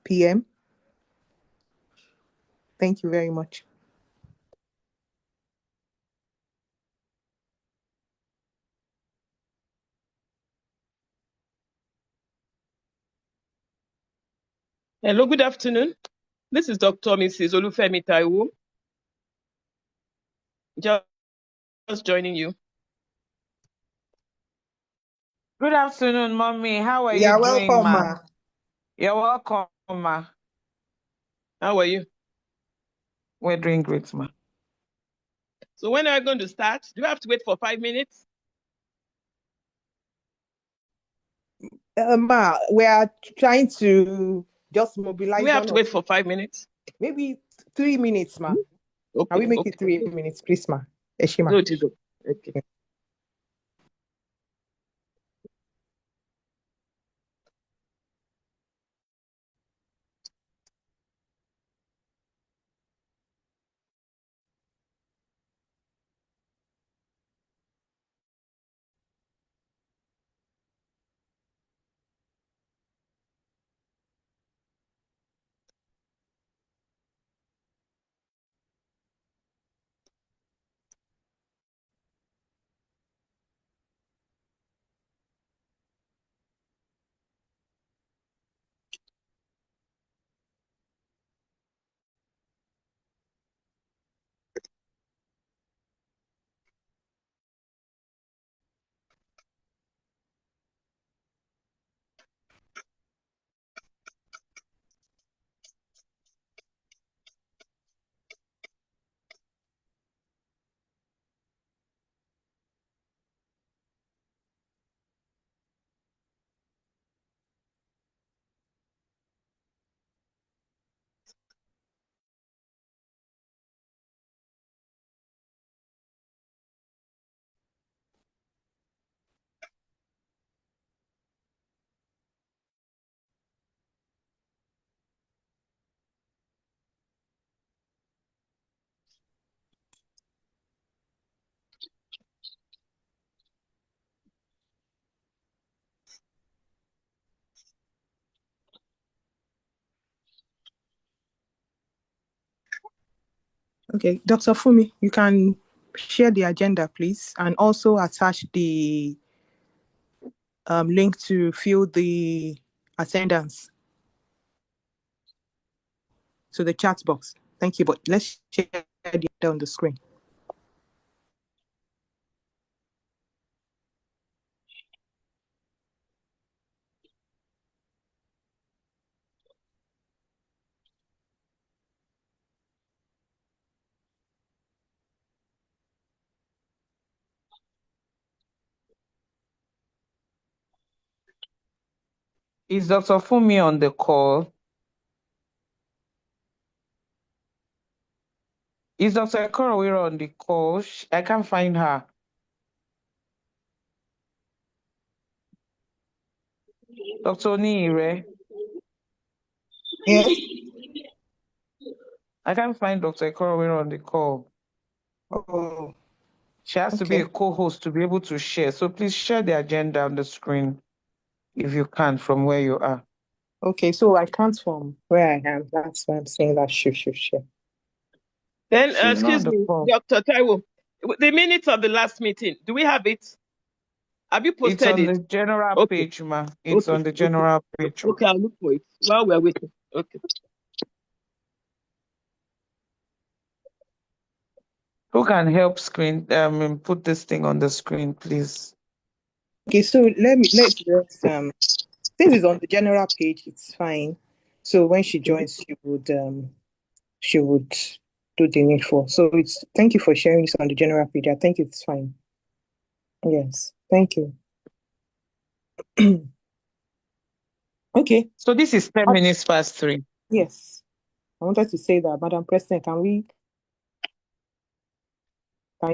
p.m. Thank you very much. Hello, good afternoon. This is Dr. Mrs. Olufemi Taiwo. Just joining you. Good afternoon, Mommy. How are You're you doing, welcome, ma? ma. You're welcome, ma. How are you? We're doing great, ma. So when are we going to start? Do we have to wait for 5 minutes? Ma, we are trying to just mobilize. Do we have to wait for 5 minutes? Maybe 3 minutes, ma. Okay. Can we make it 3 minutes, please, ma? Eshima. Okay. Okay, Dr. Fumi, you can share the agenda, please, and also attach the link to fill the attendance to the chat box. Thank you, but let's share the agenda on the screen. Is Dr. Fumi on the call? Is Dr. Korowira on the call? I can't find her. Dr. Oniire? Yes. I can't find Dr. Korowira on the call. Oh, she has to be a co-host to be able to share. So please share the agenda on the screen if you can from where you are. Okay, so I can't from where I am. That's why I'm saying that share. Then, She's excuse me, Dr. Taiwo, the minutes of the last meeting, do we have it? Have you posted it? It's on the general page, ma. It's on the general page. Okay, I'll look for it while we're waiting. Okay. Who can help put this thing on the screen, please? Okay, so let's just since it's on the general page, it's fine. So when she joins, she would do the needful. So thank you for sharing this on the general page. I think it's fine. Yes, thank you. Okay. So this is 10 minutes past 3. Yes. I wanted to say that, Madam President, can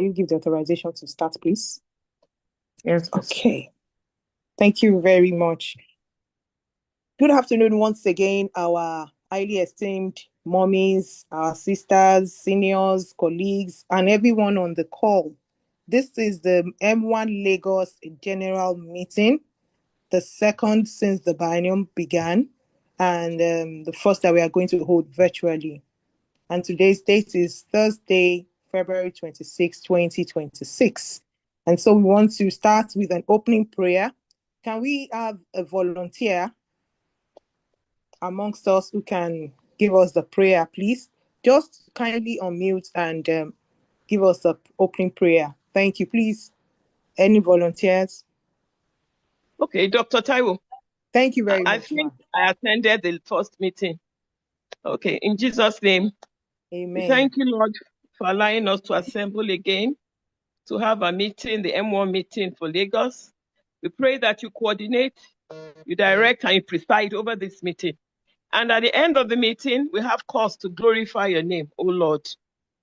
you give the authorization to start, please? Yes. Okay. Thank you very much. Good afternoon once again, our highly esteemed mommies, our sisters, seniors, colleagues, and everyone on the call. This is the MWAN Lagos General Meeting, the second since the biennium began. and the first that we are going to hold virtually. And today's date is Thursday, February 26, 2026. And so we want to start with an opening prayer. Can we have a volunteer amongst us who can give us the prayer, please? Just kindly unmute and give us the opening prayer. Thank you. Please, any volunteers? Okay, Dr. Taiwo. Thank you very I much, think ma'am. I attended the first meeting. Okay, in Jesus' name, we Amen. thank you, Lord, for allowing us to assemble again to have a meeting, the M1 meeting for Lagos. We pray that you coordinate, you direct, and you preside over this meeting. And at the end of the meeting, we have cause to glorify your name, O Lord.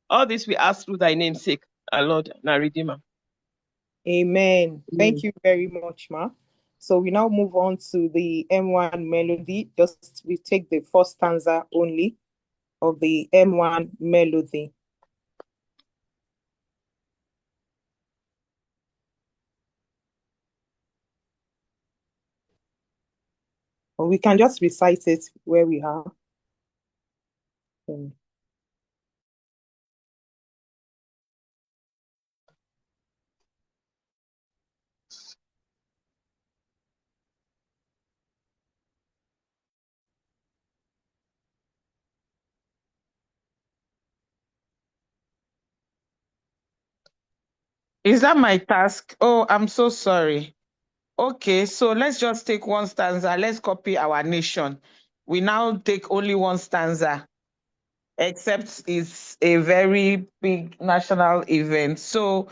All this we ask through thy name's sake, our Lord and our Redeemer. Amen. Thank Amen. you very much, ma. So we now move on to the M1 melody. Just we take the first stanza only of the M1 melody. Or we can just recite it where we are. Is that my task? Oh, I'm so sorry. Okay, so let's just take one stanza. Let's copy our nation. We now take only one stanza, except it's a very big national event. So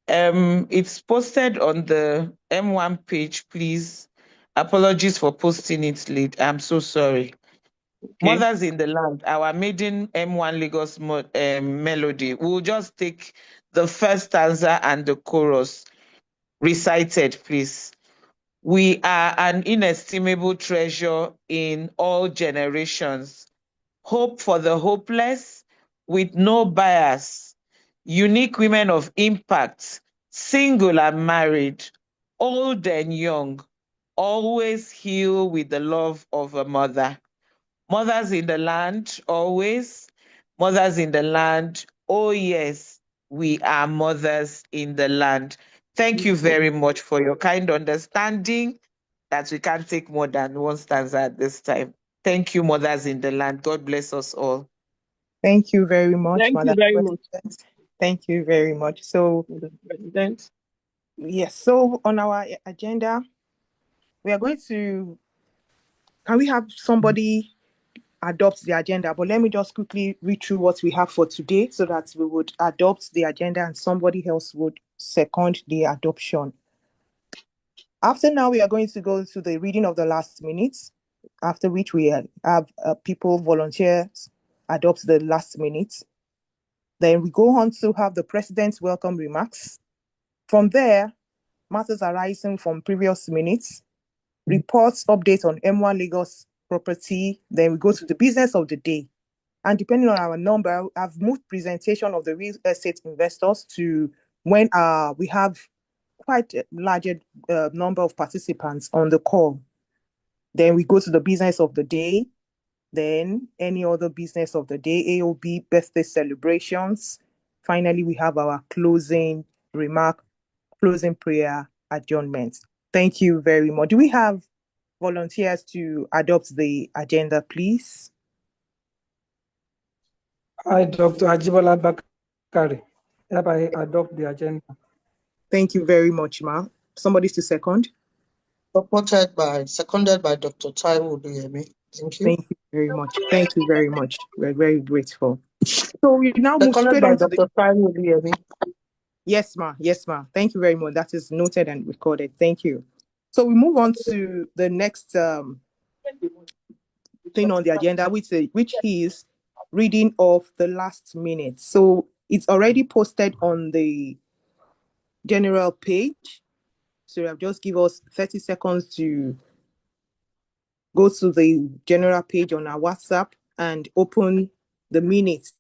it's posted on the M1 page, please. Apologies for posting it late. I'm so sorry. Okay. Mothers in the Land, our maiden M1 Lagos melody. We'll just take the first stanza and the chorus recited, please. We are an inestimable treasure in all generations. Hope for the hopeless with no bias. Unique women of impact, single and married, old and young, always heal with the love of a mother. Mothers in the land, always. Mothers in the land, oh yes, we are mothers in the land. Thank you very much for your kind understanding that we can't take more than one stanza at this time. Thank you, mothers in the land. God bless us all. Thank you very much, Thank you Madam very much, President. Thank you very much. So, Madam President. yes, so on our agenda, we are going to, can we have somebody adopt the agenda? But let me just quickly read through what we have for today so that we would adopt the agenda and somebody else would second the adoption. After now, we are going to go to the reading of the last minutes, after which we have people, volunteers, adopt the last minutes. Then we go on to have the president's welcome remarks. From there, matters arising from previous minutes, reports, updates on M1 Lagos property. Then we go to the business of the day. And depending on our number, I've moved presentation of the real estate investors to when we have quite a larger number of participants on the call. Then we go to the business of the day, then any other business of the day, AOB, birthday celebrations. Finally, we have our closing remark, closing prayer, adjournment. Thank you very much. Do we have volunteers to adopt the agenda, please? I, Dr. Ajibola Bakari, hereby adopt the agenda. Thank you very much, Ma. Somebody to second. Seconded by Dr. Taiwo Oduyemi. Thank you. Thank you very much. Thank you very much. We're very grateful. So we now move Seconded straight by on to the. Dr. Taiwo Oduyemi. Yes, ma. Yes, ma. Thank you very much. That is noted and recorded. Thank you. So we move on to the next thing on the agenda, which is reading of the last minute. So it's already posted on the general page. So I'll just give us 30 seconds to go to the general page on our WhatsApp and open the minutes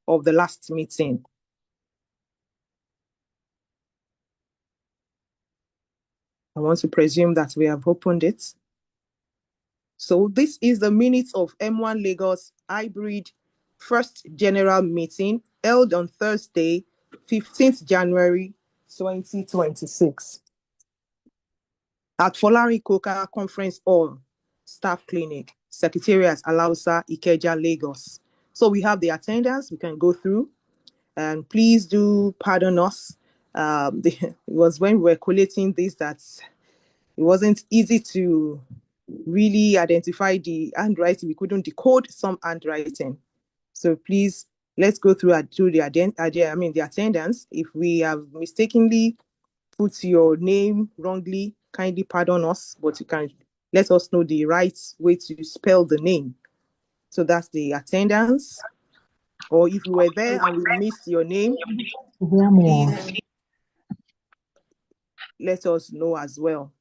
of the last meeting. I want to presume that we have opened it. So this is the minutes of M1 Lagos hybrid first general meeting held on Thursday, 15th January 2026 at Folari Koka Conference Hall, Staff Clinic, Secretariat Alausa, Ikeja, Lagos. So we have the attendance we can go through, and please do pardon us. It was when we were collating this that it wasn't easy to really identify the handwriting. We couldn't decode some handwriting. So please, let's go through the attendance. If we have mistakenly put your name wrongly, kindly pardon us, but you can let us know the right way to spell the name. So that's the attendance. Or if you were there and we missed your name, please let us know as well.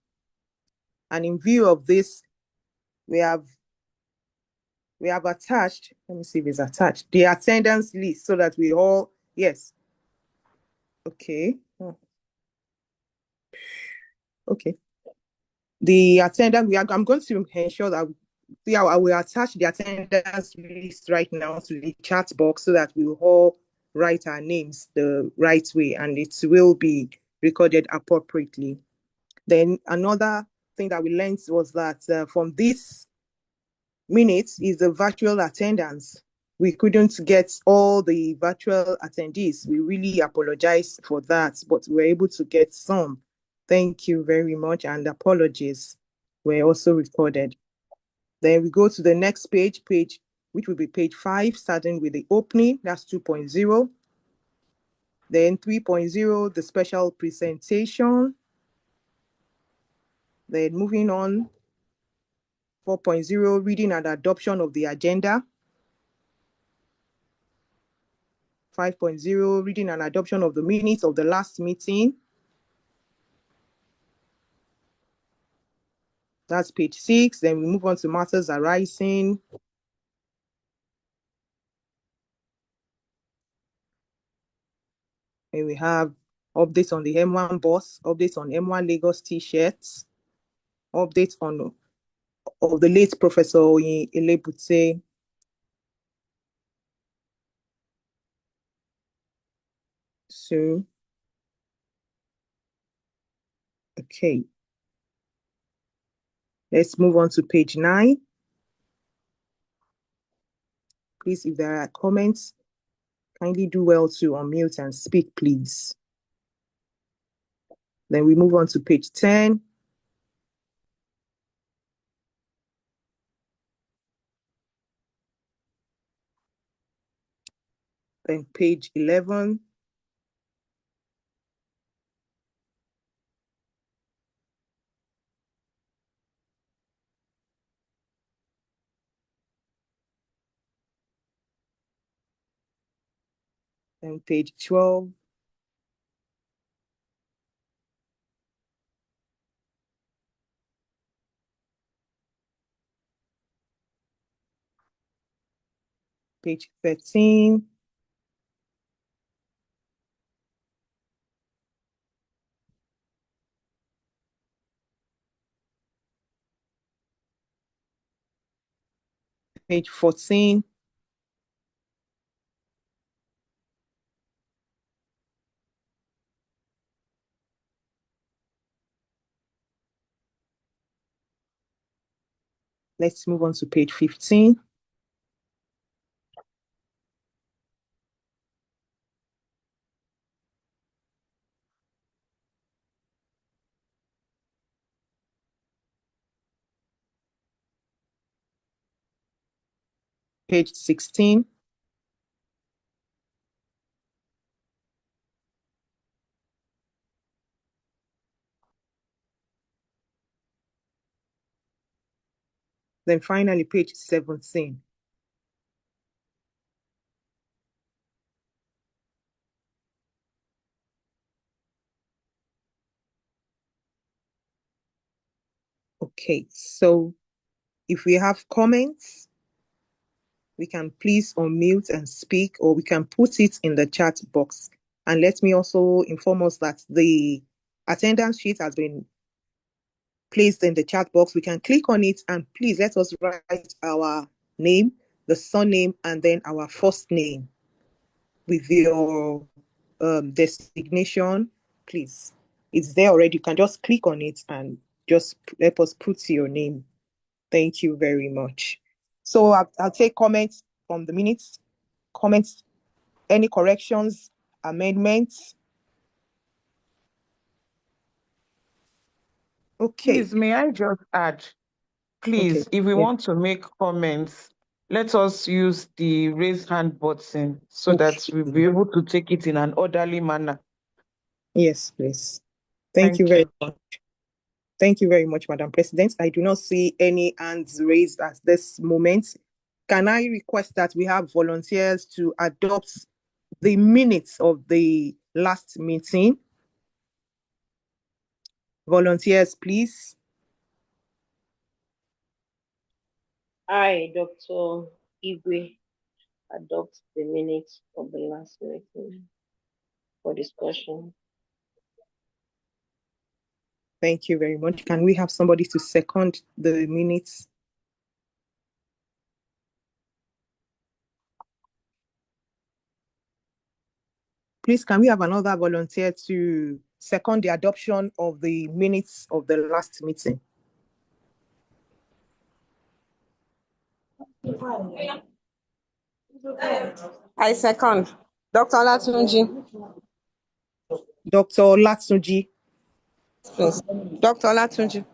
And in view of this, we have attached, let me see if it's attached, the attendance list so that we all, yes. Okay. Okay. The attendance, I'm going to ensure that I will attach the attendance list right now to the chat box so that we will all write our names the right way and it will be recorded appropriately. Then another thing that we learned was that from this minutes is the virtual attendance. We couldn't get all the virtual attendees. We really apologize for that, but we were able to get some. Thank you very much, and apologies were also recorded. Then we go to the next page, which will be page 5, starting with the opening, that's 2.0. Then 3.0, the special presentation. Then moving on, 4.0, reading and adoption of the agenda. 5.0, reading and adoption of the minutes of the last meeting. That's page 6. Then we move on to matters arising. And we have updates on the M1 bus, updates on M1 Lagos t-shirts, updates on of the late Professor Elebute. So, okay. Let's move on to page 9. Please, if there are comments, kindly do well to unmute and speak, please. Then we move on to page 10. Then page 11. Then page 12. Page 13. Page 14. Let's move on to page 15. Page 16. Then finally, page 17. Okay, so if we have comments, we can please unmute and speak, or we can put it in the chat box. And let me also inform us that the attendance sheet has been placed in the chat box. We can click on it and please let us write our name, the surname, and then our first name with your designation, please. It's there already. You can just click on it and just let us put your name. Thank you very much. So I'll take comments from the minutes. Comments, any corrections, amendments? Okay. Please, may I just add, Okay. please, if we Yeah. want to make comments, let us use the raise hand button so Okay. that we'll be able to take it in an orderly manner. Yes, please. Thank you Thank very you. much. Thank you very much, Madam President. I do not see any hands raised at this moment. Can I request that we have volunteers to adopt the minutes of the last meeting? Volunteers, please. I, Dr. Igwe, adopt the minutes of the last meeting for discussion. Thank you very much. Can we have somebody to second the minutes? Please, can we have another volunteer to second the adoption of the minutes of the last meeting? I second. Dr. Latunji, Dr. Latsuji, please. Dr. Latunji.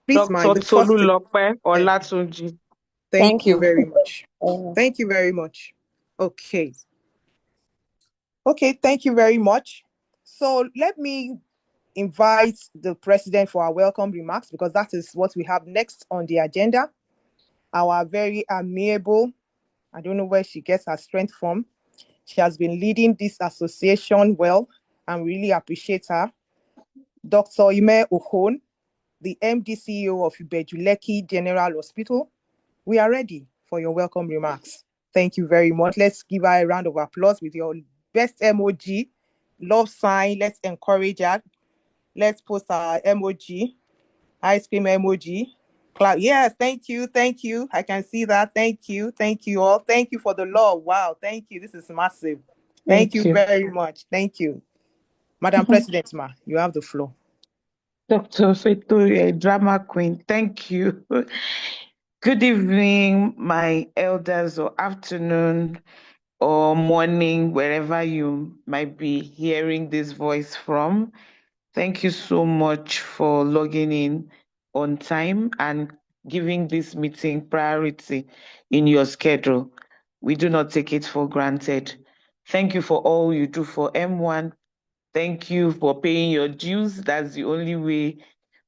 please, my Dr. the first. Tolulope Olatunji. Thank Thank you you. very much. Thank you very much. Okay. Okay, thank you very much. So let me invite the president for our welcome remarks because that is what we have next on the agenda. Our very amiable, I don't know where she gets her strength from. She has been leading this association well and really appreciate her. Dr. Ime Okon, the MD CEO of Ubejuleki General Hospital. We are ready for your welcome remarks. Thank you very much. Let's give her a round of applause with your best emoji, love sign. Let's encourage her. Let's post our emoji, ice cream emoji. Yes, thank you, thank you. I can see that. Thank you all. Thank you for the love. Wow, thank you. This is massive. Thank Thank you you. very much. Thank you. Madam President, ma, you have the floor. Dr. Fetoye, drama queen, thank you. Good evening, my elders, or afternoon, or morning, wherever you might be hearing this voice from. Thank you so much for logging in on time and giving this meeting priority in your schedule. We do not take it for granted. Thank you for all you do for MWAN. Thank you for paying your dues. That's the only way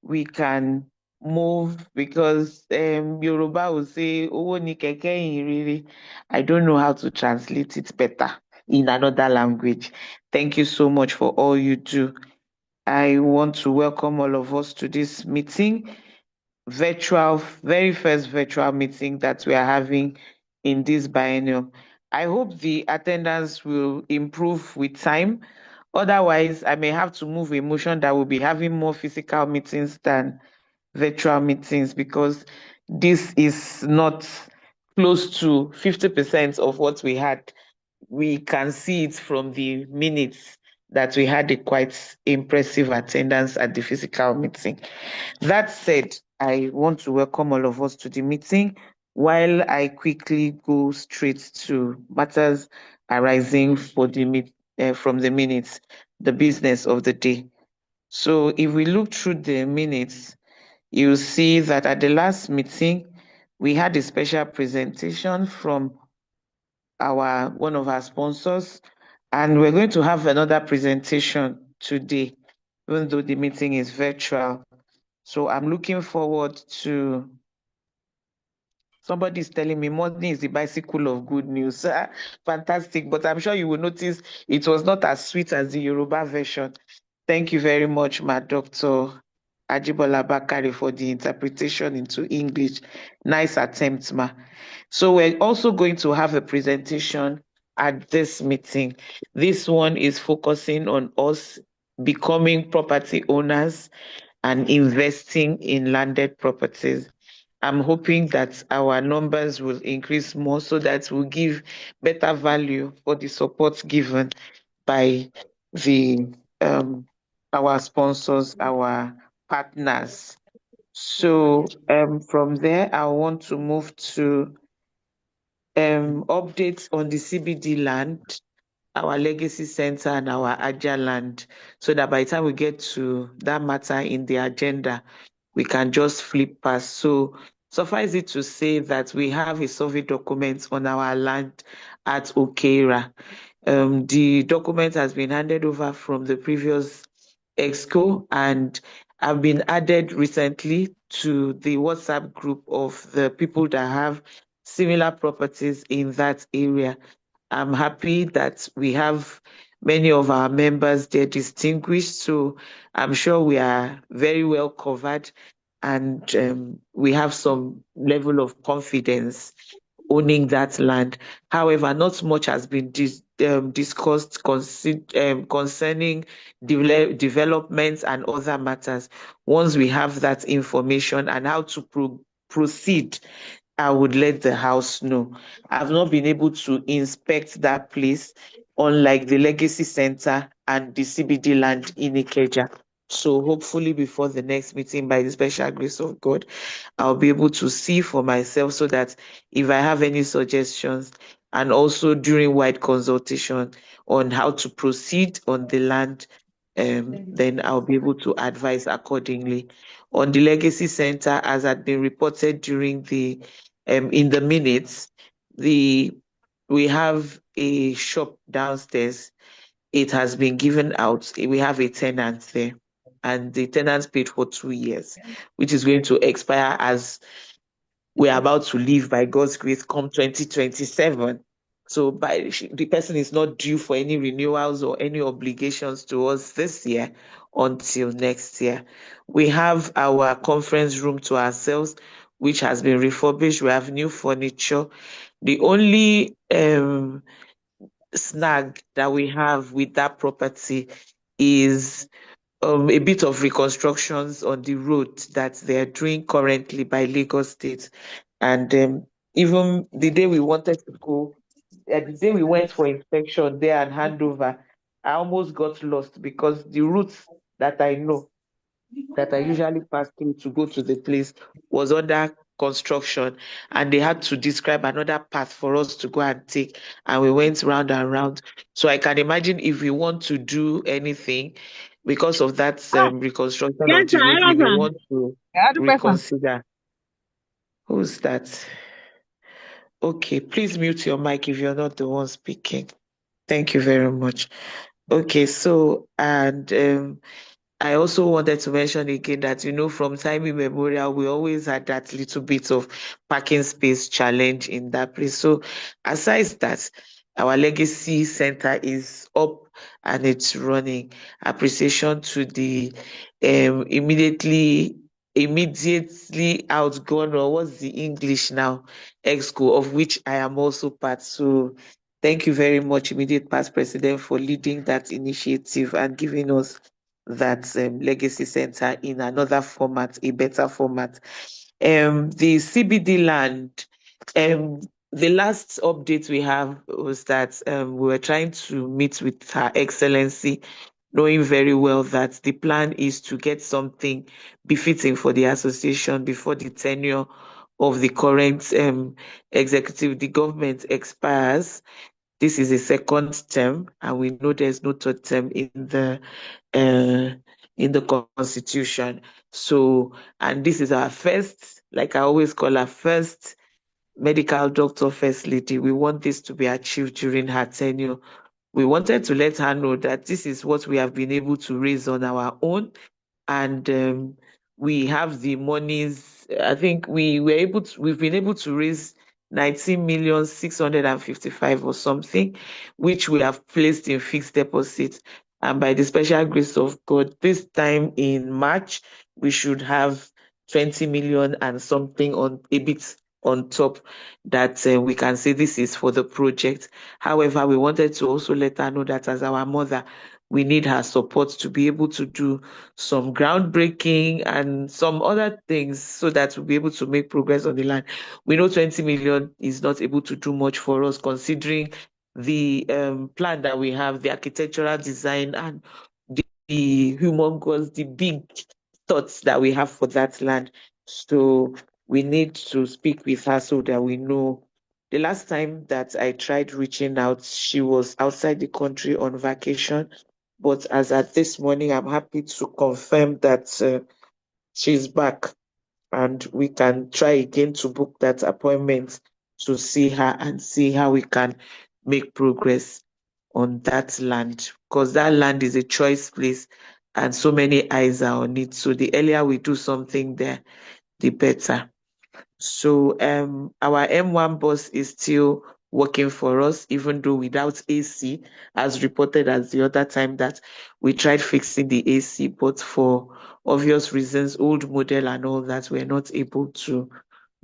we can move because Yoruba will say, "Owó ni kẹ̀kẹ́ ìhìn rere." I don't know how to translate it better in another language. Thank you so much for all you do. I want to welcome all of us to this meeting, very first virtual meeting that we are having in this biennium. I hope the attendance will improve with time. Otherwise, I may have to move a motion that will be having more physical meetings than virtual meetings because this is not close to 50% of what we had. We can see it from the minutes that we had a quite impressive attendance at the physical meeting. That said, I want to welcome all of us to the meeting while I quickly go straight to matters arising from the minutes, the business of the day. So if we look through the minutes, you'll see that at the last meeting, we had a special presentation from one of our sponsors, and we're going to have another presentation today, even though the meeting is virtual. So I'm looking forward to. Somebody is telling me morning is the bicycle of good news. Fantastic, but I'm sure you will notice it was not as sweet as the Yoruba version. Thank you very much, my Dr. Ajibola Bakari, for the interpretation into English. Nice attempt, ma. So we're also going to have a presentation at this meeting. This one is focusing on us becoming property owners and investing in landed properties. I'm hoping that our numbers will increase more so that we'll give better value for the support given by the our sponsors, our partners. So from there, I want to move to updates on the CBD land, our legacy center, and our Aja land, so that by the time we get to that matter in the agenda, we can just flip past. So suffice it to say that we have a survey document on our land at Okeira. The document has been handed over from the previous exco and have been added recently to the WhatsApp group of the people that have similar properties in that area. I'm happy that we have many of our members there distinguished, so I'm sure we are very well covered and we have some level of confidence owning that land. However, not much has been discussed concerning developments and other matters. Once we have that information and how to proceed, I would let the house know. I've not been able to inspect that place, unlike the Legacy Center and the CBD land in Ikeja. So hopefully before the next meeting, by the special grace of God, I'll be able to see for myself so that if I have any suggestions, and also during wide consultation on how to proceed on the land, then I'll be able to advise accordingly. On the Legacy Center, as had been reported during the in the minutes, we have a shop downstairs. It has been given out. We have a tenant there, and the tenant paid for 2 years, which is going to expire as we're about to leave by God's grace come 2027. So the person is not due for any renewals or any obligations to us this year until next year. We have our conference room to ourselves, which has been refurbished. We have new furniture. The only snag that we have with that property is a bit of reconstructions on the road that they're doing currently by Lagos State. And even the day we wanted to go, the day we went for inspection there and handover, I almost got lost because the routes that I know, that I usually pass through to go to the place, was under construction, and they had to describe another path for us to go and take, and we went round and round. So I can imagine if we want to do anything because of that reconstruction Yes, of the sir. road, we Hello, may sir. want to Yeah, the person. reconsider. Who's that? Okay, please mute your mic if you're not the one speaking. Thank you very much. Okay, so and I also wanted to mention again that, from time immemorial, we always had that little bit of parking space challenge in that place. So aside that, our legacy center is up and it's running. Appreciation to the immediately outgone, or what's the English now, exco, of which I am also part. So thank you very much, immediate past president, for leading that initiative and giving us that legacy center in another format, a better format. The CBD land, the last update we have was that we were trying to meet with Her Excellency, knowing very well that the plan is to get something befitting for the association before the tenure of the current executive, the government expires. This is a second term, and we know there's no third term uh, in the constitution. So, and this is our first, like I always call her, first medical doctor, first lady. We want this to be achieved during her tenure. We wanted to let her know that this is what we have been able to raise on our own, and we have the monies. I think we've been able to raise 19,655,000 or something, which we have placed in fixed deposits. And by the special grace of God, this time in March, we should have 20 million and something on a bit on top that we can say this is for the project. However, we wanted to also let her know that as our mother, we need her support to be able to do some groundbreaking and some other things so that we'll be able to make progress on the land. We know 20 million is not able to do much for us considering the plan that we have, the architectural design and the humongous, the big thoughts that we have for that land. So we need to speak with her so that we know. The last time that I tried reaching out, she was outside the country on vacation. But as at this morning, I'm happy to confirm that she's back and we can try again to book that appointment to see her and see how we can make progress on that land, because that land is a choice place and so many eyes are on it. So the earlier we do something there, the better. So our M1 bus is still working for us, even though without AC, as reported as the other time that we tried fixing the AC, but for obvious reasons, old model and all that, we're not able to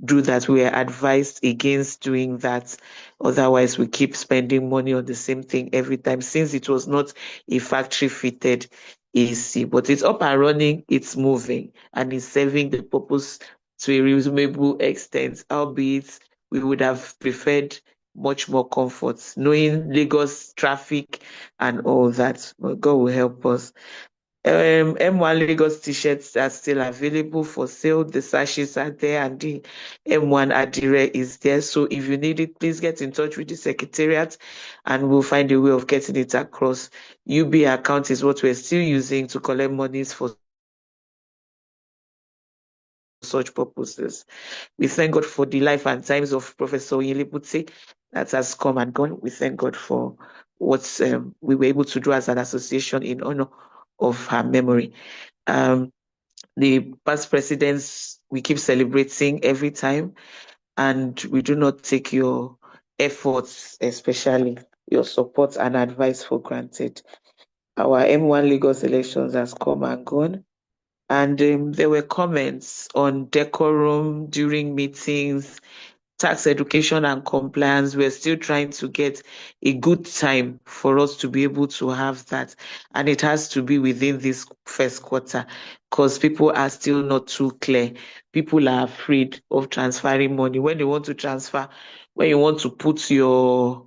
do that. We are advised against doing that. Otherwise, we keep spending money on the same thing every time, since it was not a factory fitted AC, but it's up and running, it's moving, and it's serving the purpose to a reasonable extent, albeit we would have preferred much more comfort, knowing Lagos traffic and all that. But God will help us. M1 Lagos t-shirts are still available for sale. The sachets are there and the M1 Adire is there. So if you need it, please get in touch with the secretariat and we'll find a way of getting it across. UB account is what we're still using to collect monies for such purposes. We thank God for the life and times of Professor Oyelebute that has come and gone. We thank God for what we were able to do as an association in honor of her memory. The past presidents, we keep celebrating every time, and we do not take your efforts, especially your support and advice for granted. Our M1 Lagos elections has come and gone, and there were comments on decorum during meetings, tax education and compliance. We're still trying to get a good time for us to be able to have that. And it has to be within this first quarter because people are still not too clear. People are afraid of transferring money. When they want to transfer, when you want to put your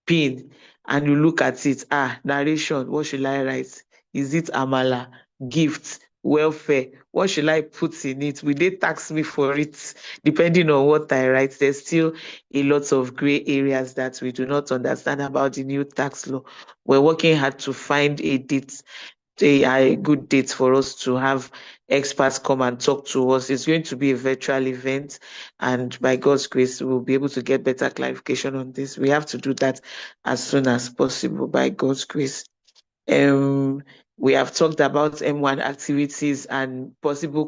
PIN and you look at it, narration, what should I write? Is it Amala, gift, welfare? What should I put in it? Will they tax me for it? Depending on what I write, there's still a lot of gray areas that we do not understand about the new tax law. We're working hard to find a good date for us to have experts come and talk to us. It's going to be a virtual event, and by God's grace, we'll be able to get better clarification on this. We have to do that as soon as possible, by God's grace. Um, we have talked about M1 activities and possible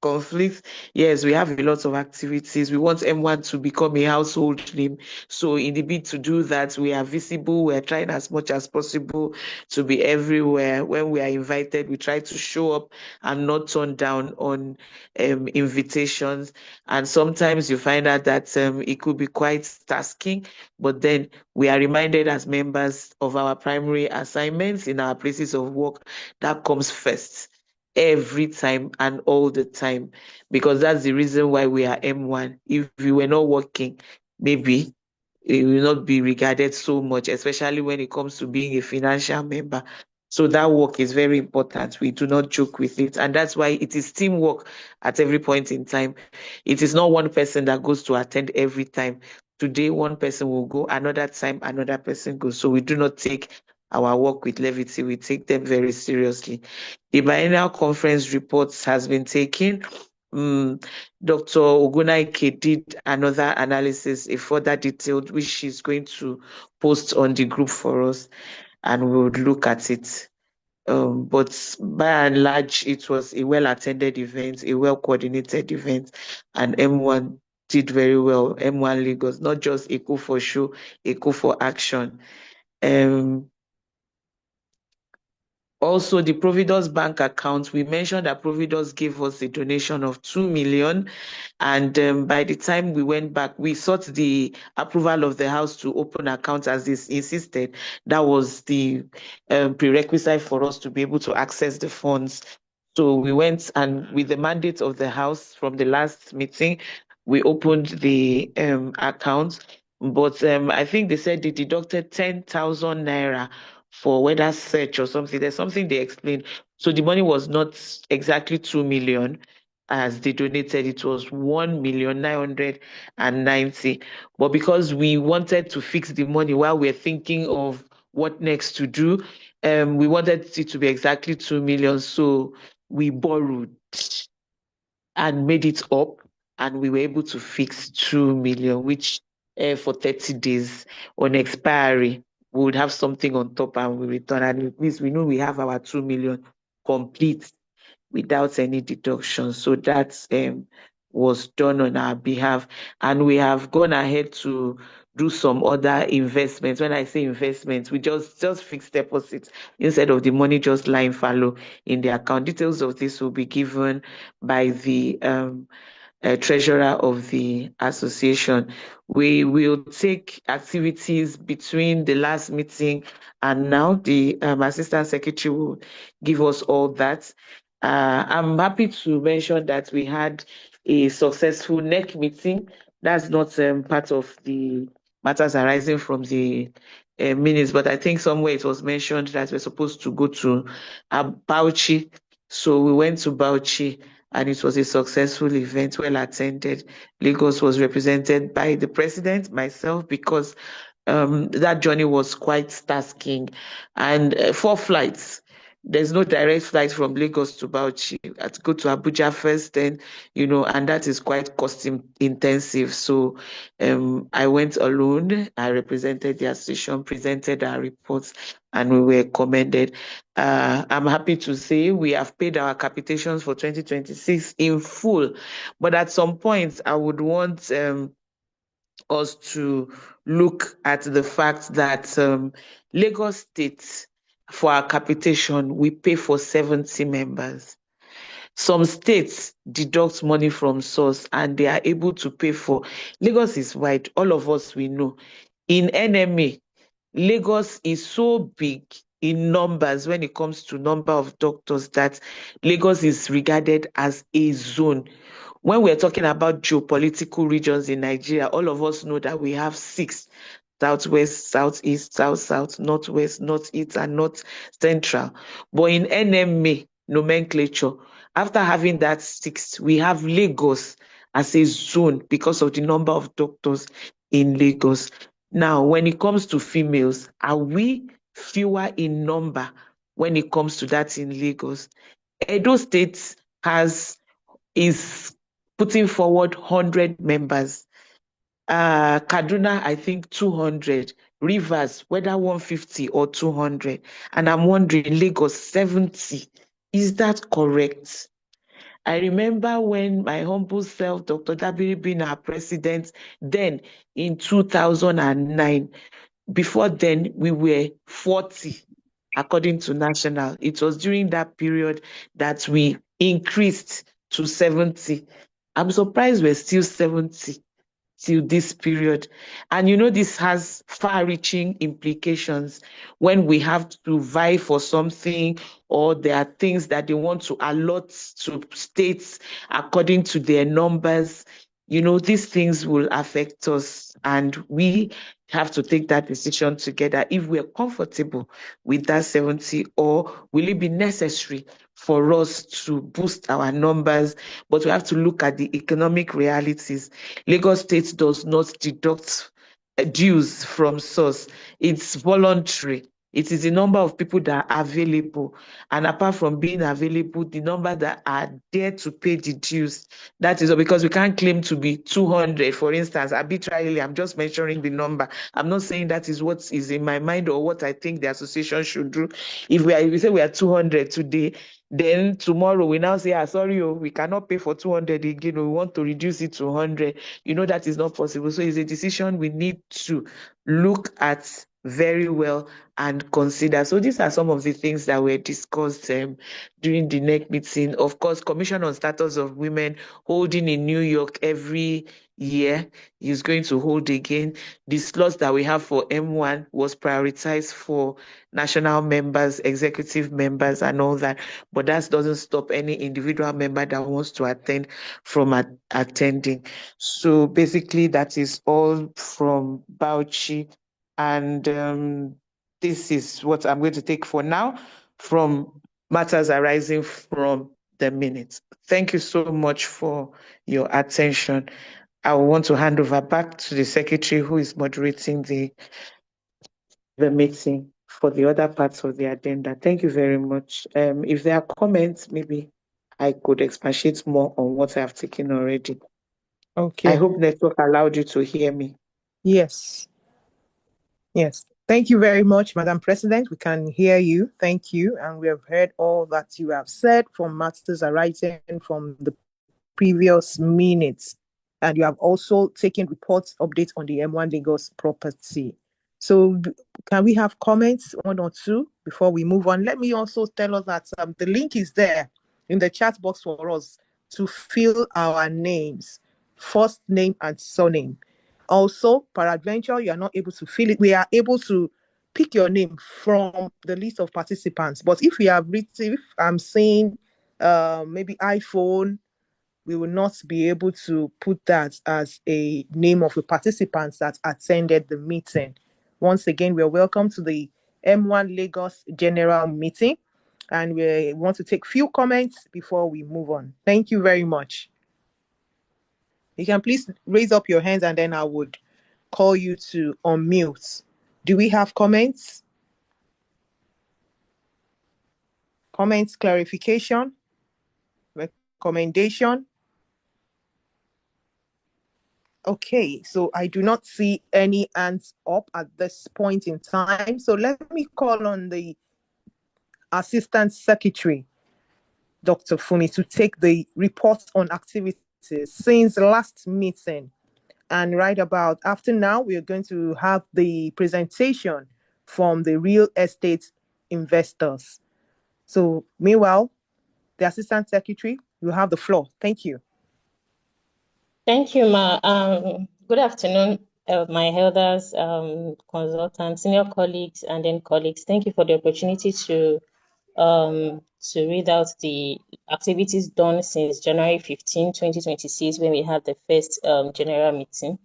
conflicts. Yes, we have a lot of activities. We want M1 to become a household name. So in the bid to do that, we are visible. We're trying as much as possible to be everywhere. When we are invited, we try to show up and not turn down on invitations. And sometimes you find out that it could be quite tasking, but then we are reminded as members of our primary assignments in our places of work. That comes first every time and all the time, because that's the reason why we are M1. If we were not working, maybe it will not be regarded so much, especially when it comes to being a financial member. So that work is very important. We do not joke with it. And that's why it is teamwork at every point in time. It is not one person that goes to attend every time. Today, one person will go, another time, another person goes. So we do not take our work with levity. We take them very seriously. The biennial conference reports has been taken. Dr. Ogunaike did another analysis, a further detailed, which she's going to post on the group for us, and we would look at it. But by and large, it was a well-attended event, a well-coordinated event, and M1 did very well. M1 Lagos, not just Eco for show, Eco for action. Also, the Providus bank account, we mentioned that Providus gave us a donation of 2 million. And by the time we went back, we sought the approval of the House to open accounts as they insisted. That was the prerequisite for us to be able to access the funds. So we went, and with the mandate of the House from the last meeting, we opened the account. But I think they said they deducted 10,000 naira for whether search or something. There's something they explained. So the money was not exactly 2 million as they donated. It was 1,990,000. But because we wanted to fix the money while we're thinking of what next to do, we wanted it to be exactly 2 million. So we borrowed and made it up, and we were able to fix 2 million, which for 30 days on expiry, we would have something on top and we return. And at least we know we have our 2 million complete without any deduction. So that was done on our behalf. And we have gone ahead to do some other investments. When I say investments, we just fixed deposits instead of the money just lying fallow in the account. Details of this will be given by the treasurer of the association. We will take activities between the last meeting and now. The assistant secretary will give us all that. I'm happy to mention that we had a successful NEC meeting. That's not part of the matters arising from the minutes, but I think somewhere it was mentioned that we're supposed to go to Bauchi. So we went to Bauchi, and it was a successful event, well attended. Lagos was represented by the president, myself, because that journey was quite tasking, and 4 flights. There's no direct flight from Lagos to Bauchi. I had to go to Abuja first, then, and that is quite cost intensive. So I went alone. I represented the association, presented our reports, and we were commended. I'm happy to say we have paid our capitations for 2026 in full. But at some point, I would want us to look at the fact that Lagos State, for our capitation, we pay for 70 members. Some states deduct money from source and they are able to pay for. Lagos is wide, all of us we know. In NMA, Lagos is so big in numbers when it comes to number of doctors that Lagos is regarded as a zone. When we're talking about geopolitical regions in Nigeria, all of us know that we have 6: southwest, southeast, south, northwest, northeast, and north central. But in NMA nomenclature, after having that 6, we have Lagos as a zone because of the number of doctors in Lagos. Now, when it comes to females, are we fewer in number when it comes to that in Lagos? Edo State is putting forward 100 members. Kaduna, I think 200. Rivers, whether 150 or 200. And I'm wondering, Lagos, 70. Is that correct? I remember when my humble self, Dr. Dabiri, being our president, then in 2009, before then, we were 40, according to national. It was during that period that we increased to 70. I'm surprised we're still 70 till this period. And this has far-reaching implications when we have to vie for something, or there are things that they want to allot to states according to their numbers. These things will affect us, and we have to take that decision together if we're comfortable with that 70, or will it be necessary for us to boost our numbers. But we have to look at the economic realities. Lagos State does not deduct dues from source. It's voluntary. It is the number of people that are available. And apart from being available, the number that are there to pay the dues. That is because we can't claim to be 200, for instance, arbitrarily. I'm just mentioning the number. I'm not saying that is what is in my mind or what I think the association should do. If we say we are 200 today, then tomorrow we now say, sorry, we cannot pay for 200 again. We want to reduce it to 100. That is not possible. So it's a decision we need to look at very well and consider. So these are some of the things that were discussed during the NEC meeting. Of course, Commission on Status of Women holding in New York every year is going to hold again. The slots that we have for MWAN was prioritized for national members, executive members, and all that. But that doesn't stop any individual member that wants to attend from attending. So basically, that is all from Bauchi. And this is what I'm going to take for now from matters arising from the minutes. Thank you so much for your attention. I want to hand over back to the secretary who is moderating the meeting for the other parts of the agenda. Thank you very much. If there are comments, maybe I could expatiate more on what I have taken already. I Okay. hope network allowed you to hear me. Yes. Yes. Thank you very much, Madam President. We can hear you. Thank you. And we have heard all that you have said from matters arising from the previous minutes. And you have also taken reports, updates on the M1 Lagos property. So can we have comments, one or two, before we move on? Let me also tell us that the link is there in the chat box for us to fill our names, first name and surname. Also, peradventure, you are not able to fill it. We are able to pick your name from the list of participants. But if we have written, if I'm saying maybe iPhone, we will not be able to put that as a name of a participant that attended the meeting. Once again, we're welcome to the M1 Lagos General Meeting, and we want to take few comments before we move on. Thank you very much. You can please raise up your hands and then I would call you to unmute. Do we have comments? Comments, clarification, recommendation? Okay, so I do not see any hands up at this point in time. So let me call on the Assistant Secretary, Dr. Fumi, to take the report on activities since last meeting. And right about after now, we are going to have the presentation from the real estate investors. So meanwhile, the Assistant Secretary, you have the floor. Thank you. Thank you, Ma. Good afternoon, my elders, consultants, senior colleagues, and then colleagues. Thank you for the opportunity to read out the activities done since January 15, 2026, when we had the first general meeting.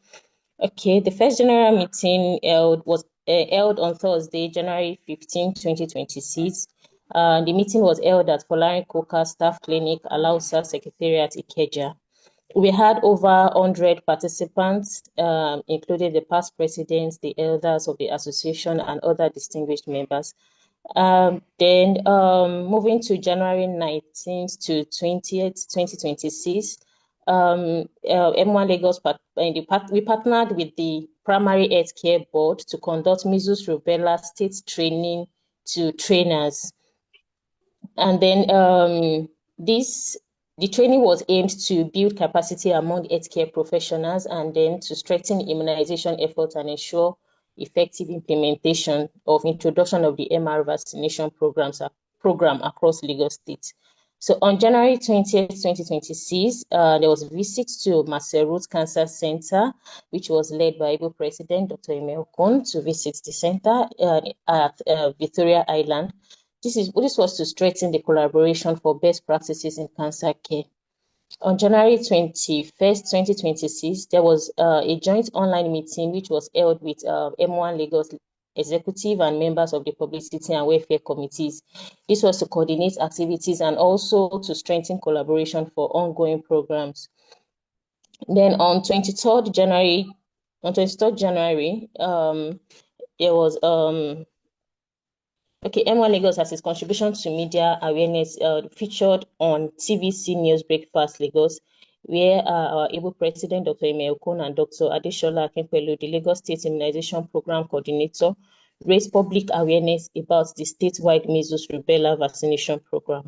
Okay, the first general meeting was held on Thursday, January 15, 2026. The meeting was held at Folarin Koka Staff Clinic, Alausa Secretariat, Ikeja. We had over 100 participants, including the past presidents, the elders of the association, and other distinguished members. Then moving to January 19th to 20th, 2026, M1 Lagos, we partnered with the Primary Health Care Board to conduct measles rubella state training to trainers. And then the training was aimed to build capacity among healthcare professionals and then to strengthen immunization efforts and ensure effective implementation of introduction of the MR vaccination program across Lagos State. So on January 20th, 2026, there was a visit to Maserut Cancer Center, which was led by Igbo President Dr. Emel Kun to visit the center at Victoria Island. This was to strengthen the collaboration for best practices in cancer care. On January 21st, 2026, there was a joint online meeting which was held with M1 Lagos executive and members of the publicity and welfare committees. This was to coordinate activities and also to strengthen collaboration for ongoing programs. Then on 23rd January, there was M1 Lagos has its contribution to media awareness featured on TVC News Breakfast Lagos, where our able president, Dr. Emel Okon, and Dr. Adeshola Akinpelu, the Lagos State Immunization Program Coordinator, raised public awareness about the statewide measles rubella vaccination program.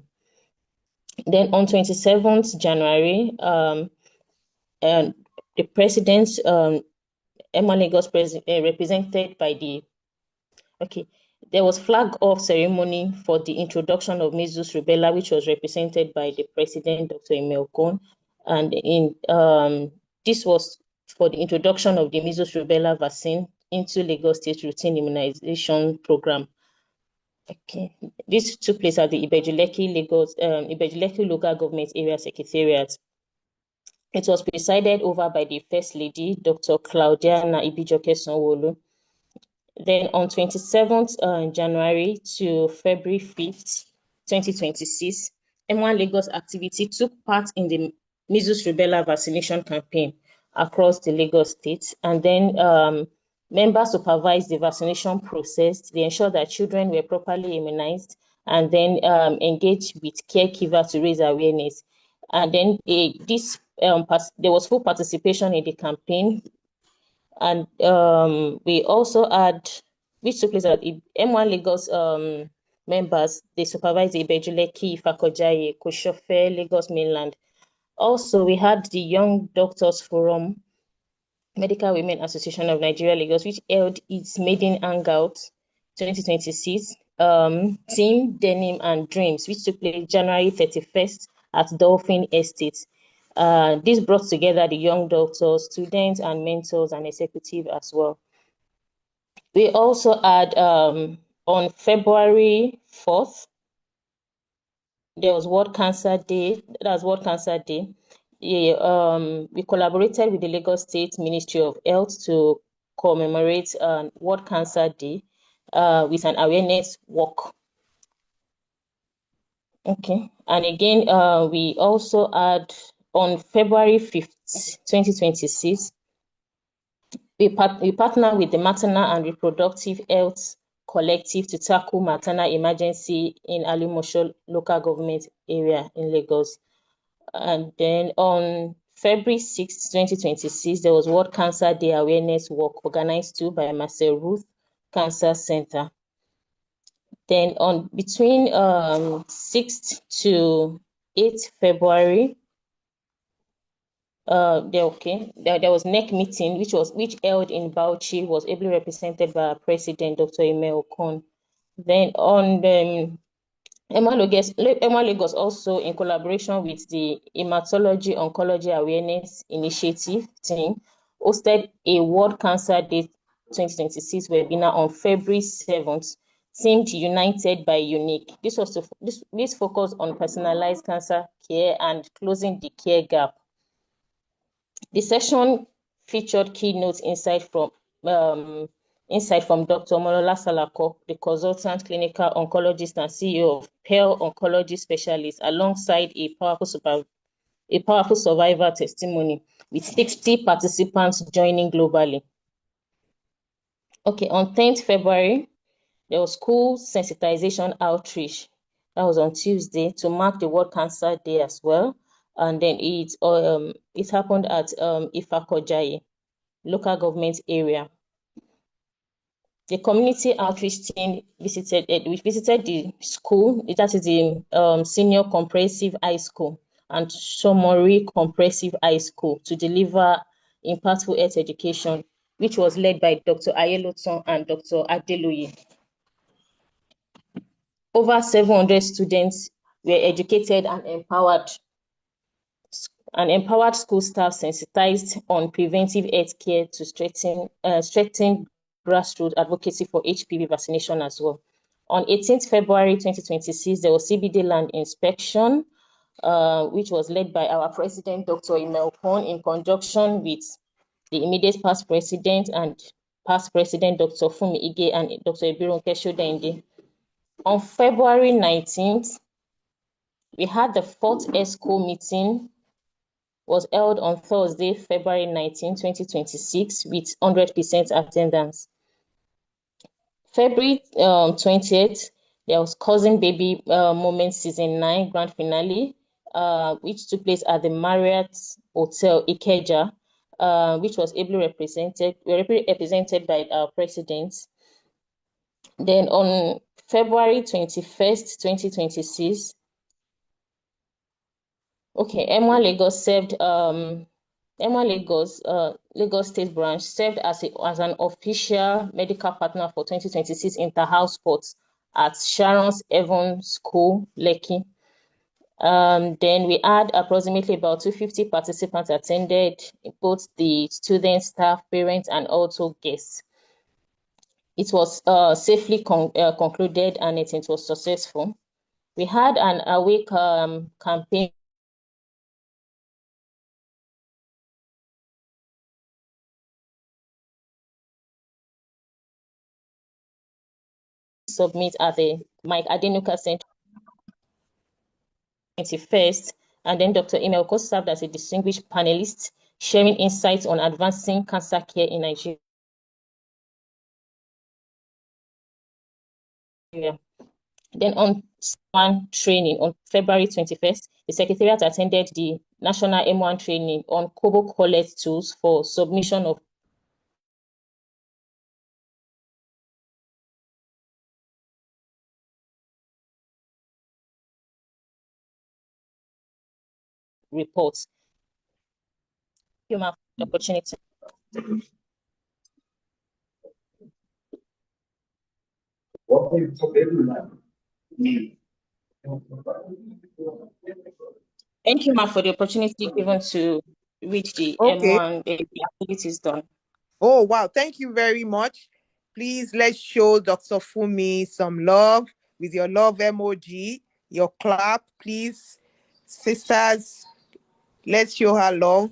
Then on 27th January, the president, M1 Lagos represented by the Okay, there was flag off ceremony for the introduction of measles rubella, which was represented by the president, Dr. Emil Kohn, and this was for the introduction of the measles rubella vaccine into Lagos State routine immunization program. Okay, this took place at the Ibejuleki local government area secretariat. It was presided over by the First Lady, Dr. Claudiana Ibijoke Sanwo-Olu. Then on 27th January to February 5th, 2026, MWAN Lagos activity took part in the measles rubella vaccination campaign across the Lagos state. And then members supervised the vaccination process. They ensured that children were properly immunized and then engaged with caregivers to raise awareness. And then there was full participation in the campaign. And we also had, which took place at M1 Lagos members, they supervised the Ibejuleki, Fakojaye, Koshofe, Lagos mainland. Also, we had the Young Doctors Forum, Medical Women Association of Nigeria, Lagos, which held its maiden hangout 2026, Team Denim and Dreams, which took place January 31st at Dolphin Estate. This brought together the young doctors, students, and mentors and executives as well. We also had on February 4th, there was World Cancer Day. That's World Cancer Day. We collaborated with the Lagos State Ministry of Health to commemorate World Cancer Day with an awareness walk. Okay, and again, we also had on February 5th, 2026, we partner with the Maternal and Reproductive Health Collective to tackle maternal emergency in Alimosho local government area in Lagos. And then on February 6, 2026, there was World Cancer Day Awareness Walk organized too by Marcel Ruth Cancer Center. Then on between 6th to 8th February, there was NEC meeting, which held in Bauchi, was ably represented by our president, Dr. Emil Kohn. Then on the MWAN Lagos also, in collaboration with the Hematology Oncology Awareness Initiative team, hosted a World Cancer Day 2026 webinar on February 7th, themed United by Unique. This focused on personalized cancer care and closing the care gap. The session featured keynote insight from Dr. Molola Salako, the consultant clinical oncologist and CEO of Pearl Oncology Specialists, alongside a powerful survivor testimony with 60 participants joining globally. Okay, on 10th February, there was school sensitization outreach. That was on Tuesday to mark the World Cancer Day as well. And then it happened at Ifakojaye local government area. The community outreach team visited the school. That is the Senior Comprehensive High School and Somori Comprehensive High School to deliver impactful health education, which was led by Dr. Ayeloton and Dr. Adeluyi. Over 700 students were educated and empowered. School staff sensitized on preventive health care to strengthen grassroots advocacy for HPV vaccination as well. On 18th February 2026, there was CBD land inspection, which was led by our president, Dr. Emil Kohn, in conjunction with the immediate past president and past president, Dr. Fumi Ige and Dr. Ebirunke Shodende. On February 19th, we had the fourth ESCO meeting, was held on Thursday, February 19, 2026, with 100% attendance. February 20th, there was Cousin Baby Moment Season 9 Grand Finale, which took place at the Marriott Hotel Ikeja, which was ably represented by our president. Then on February 21st, 2026, okay, MWAN Lagos served MWAN Lagos State Branch served as an official medical partner for 2026 Inter-House Sports at Sharon's Evans School, Lekki. Then we had approximately about 250 participants attended, both the students, staff, parents, and also guests. It was safely concluded and it was successful. We had an awake campaign submit at the Mike Adenuka Center 21st, and then Dr. Imelko served as a distinguished panelist, sharing insights on advancing cancer care in Nigeria. Then on MWAN training on February 21st, the Secretariat attended the National MWAN training on Kobo Collect tools for submission of reports. Thank you, ma'am, for the opportunity. Thank you, ma'am, for the opportunity given to read the Okay. MWAN. The activities done. Oh, wow. Thank you very much. Please let's show Dr. Fumi some love with your love emoji, your clap, please. Sisters, let's show her love.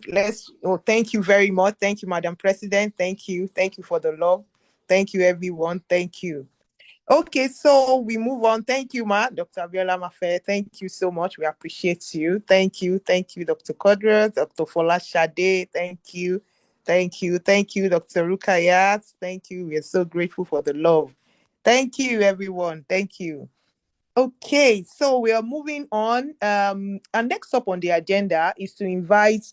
Thank you very much. Thank you, Madam President. Thank you. Thank you for the love. Thank you, everyone. Thank you. Okay, so we move on. Thank you, Dr. Abiola Mafe. Thank you so much. We appreciate you. Thank you. Thank you, Dr. Kodra, Dr. Fola Shade. Thank you. Thank you. Thank you, Dr. Rukayat. Thank you. We are so grateful for the love. Thank you, everyone. Thank you. Okay, so we are moving on. And next up on the agenda is to invite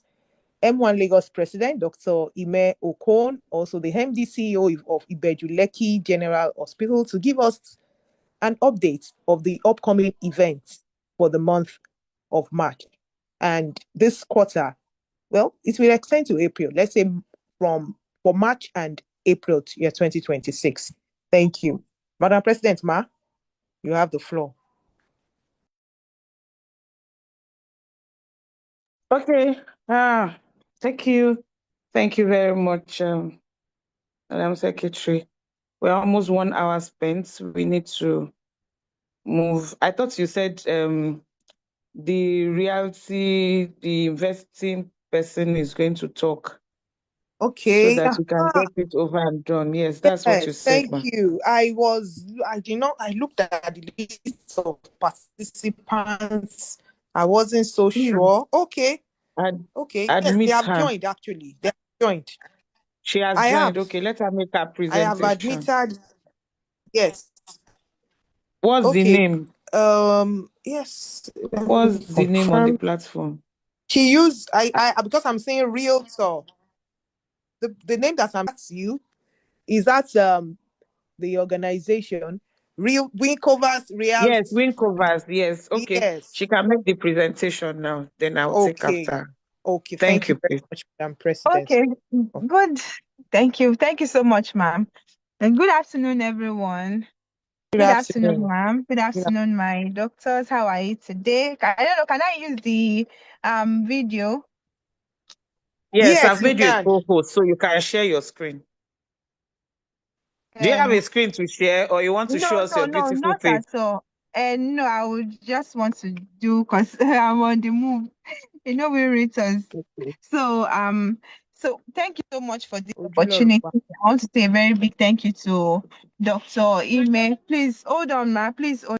MWAN Lagos President, Dr. Ime Okon, also the MD CEO of Ibejuleki General Hospital, to give us an update of the upcoming events for the month of March. And this quarter, well, it will extend to April, let's say for March and April year 2026. Thank you. Madam President, you have the floor. Okay. Thank you. Thank you very much, Madam Secretary. We're almost 1 hour spent. We need to move. I thought you said the investing person is going to talk so Okay. that you can get it over and done. Yes, that's what you Yes, said, thank ma'am. you. I looked at the list of participants. I wasn't so sure. Okay. Ad- Okay. Yes, they admit have her. joined actually. They have joined. She has I joined. have. Okay, let her make her I have presentation. admitted. Yes. What's the Okay. name? Yes. Let What's me the name on the confirm. platform? She used because I'm saying realtor. The name that I'm asking you is that the organization Real Win Covers Real. Yes, win covers. Yes. Okay. Yes. She can make the presentation now. Then I'll take Okay. after. Okay. Thank Thank you you, very please. much, Madam President. Okay, Oh, good. Thank you. Thank you so much, ma'am. And good afternoon, everyone. good Good afternoon, afternoon. ma'am. Good afternoon, my doctors. How are you today? I don't know. Can I use the video? Yes, Yes, I've you made you a can. co-host so you can share your screen. Do you have a Um, screen to share or you want to show no, us no, your no, beautiful not face? at all. And no, I would just want to do because I'm on the move. We returns. Okay. So thank you so much for this opportunity. Ojulorogba. I want to say a very big thank you to Dr. Ime. Please hold on, ma. Please hold.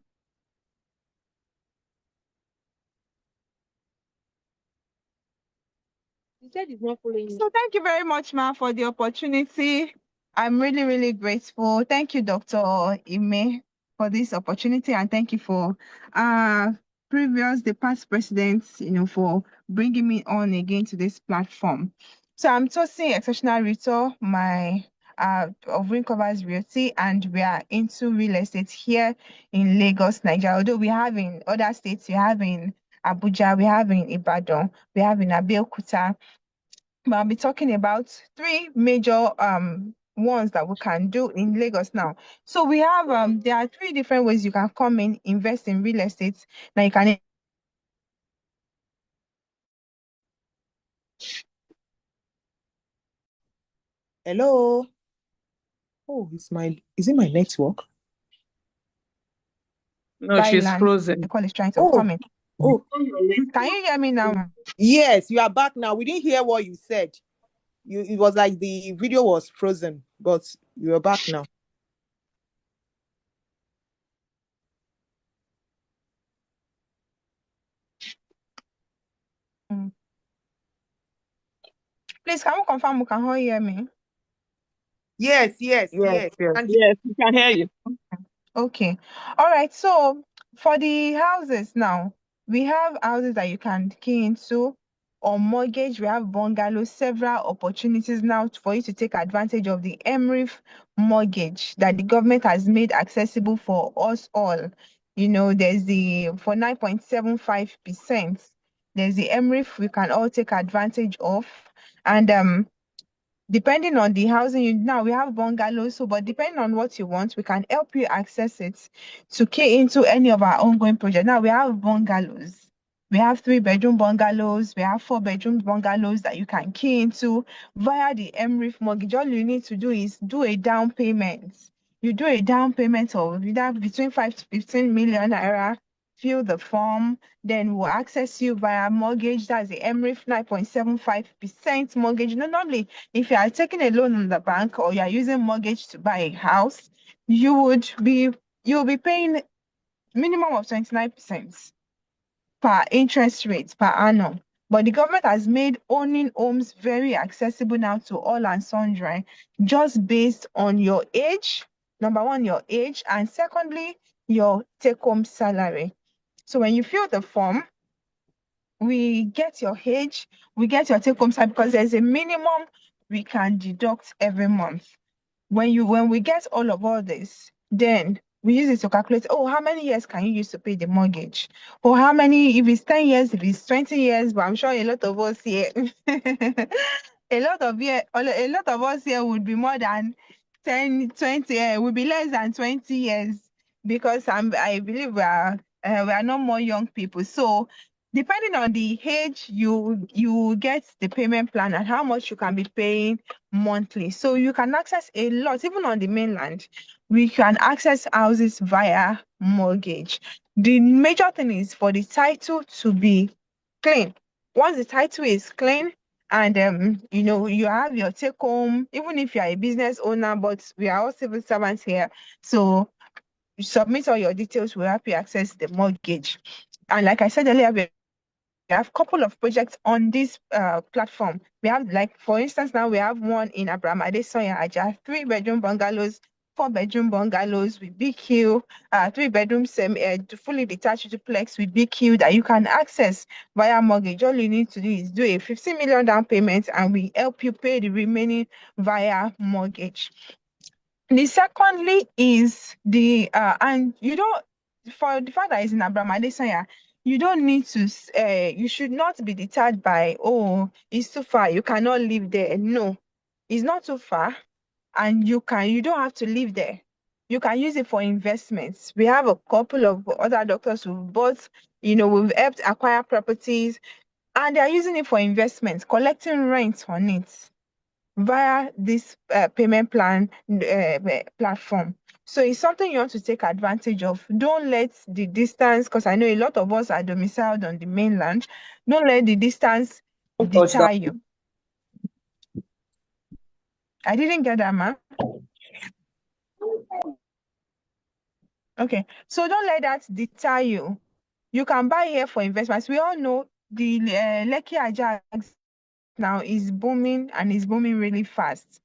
He said he's not following me. So thank you very much, ma, for the opportunity. I'm really, really grateful. Thank you, Dr. Ime, for this opportunity, and thank you for the past presidents, for bringing me on again to this platform. So I'm Tosin, exceptional realtor, my of Green Covers Realty, and we are into real estate here in Lagos, Nigeria. Although we have in other states, we have in Abuja, we have in Ibadan, we have in Abeokuta, But I'll be talking about three major ones that we can do in Lagos now. So we have there are three different ways you can come in, invest in real estate. Now you can Hello. Oh, is it my network? No, buy she's land. frozen. The call is trying to Oh, come in. oh, Can you hear me now? yes, you are back now. We didn't hear what you said. It was like the video was frozen, but you are back now. Mm. Please, can you confirm you can all hear me? Yes, yes, Yes, yes. yes. And Yes, we can hear you. Okay. All right. So for the houses now, we have houses that you can key into or mortgage. We have bungalows, several opportunities now for you to take advantage of the MRIF mortgage that the government has made accessible for us all. You know, there's the for 9.75%. There's the MRIF we can all take advantage of. And depending on the housing you now we have bungalows, so but depending on what you want, we can help you access it to key into any of our ongoing projects. Now we have bungalows. We have 3-bedroom bungalows, we have 4-bedroom bungalows that you can key into via the MRIF mortgage. All you need to do is do a down payment. You do a down payment of either between 5 to 15 million naira, fill the form, then we'll access you via mortgage. That's the MRIF 9.75% mortgage. No, normally if you are taking a loan in the bank or you are using mortgage to buy a house, you'll be paying minimum of 29% per interest rate per annum. But the government has made owning homes very accessible now to all and sundry, just based on your age. Number one, your age, and secondly, your take-home salary. So when you fill the form, we get your age, we get your take-home salary because there's a minimum we can deduct every month. When we get all this, then we use it to calculate, oh, how many years can you use to pay the mortgage? Or how many, if it's 10 years, if it's 20 years, but I'm sure a lot of us here, a lot of us here would be more than 10, 20, would be less than 20 years because I believe we are not more young people. So depending on the age, you get the payment plan and how much you can be paying monthly. So you can access a lot, even on the mainland. We can access houses via mortgage. The major thing is for the title to be clean. Once the title is clean and you have your take home, even if you are a business owner, but we are all civil servants here. So you submit all your details, we'll help you access the mortgage. And like I said earlier, we have a couple of projects on this platform. We have, like, for instance, now we have one in Abraham Adesoya Aja, 3-bedroom bungalows, 4-bedroom bungalows with BQ, 3-bedroom fully detached duplex with BQ that you can access via mortgage. All you need to do is do a 15 million down payment and we help you pay the remaining via mortgage. The secondly is the and you don't, for the fact that it's in Abraham Adesanya, you don't need to you should not be deterred by, oh, it's too far, you cannot live there. No, it's not too far, and you don't have to live there. You can use it for investments. We have a couple of other doctors who bought, we've helped acquire properties and they are using it for investments, collecting rent on it via this payment plan platform. So it's something you want to take advantage of. Don't let the distance, because I know a lot of us are domiciled on the mainland, don't let the distance Don't touch deter that. you. I didn't get that, ma. Okay, so don't let that deter you. You can buy here for investments. We all know the Lekki Ajax now is booming and is booming really fast.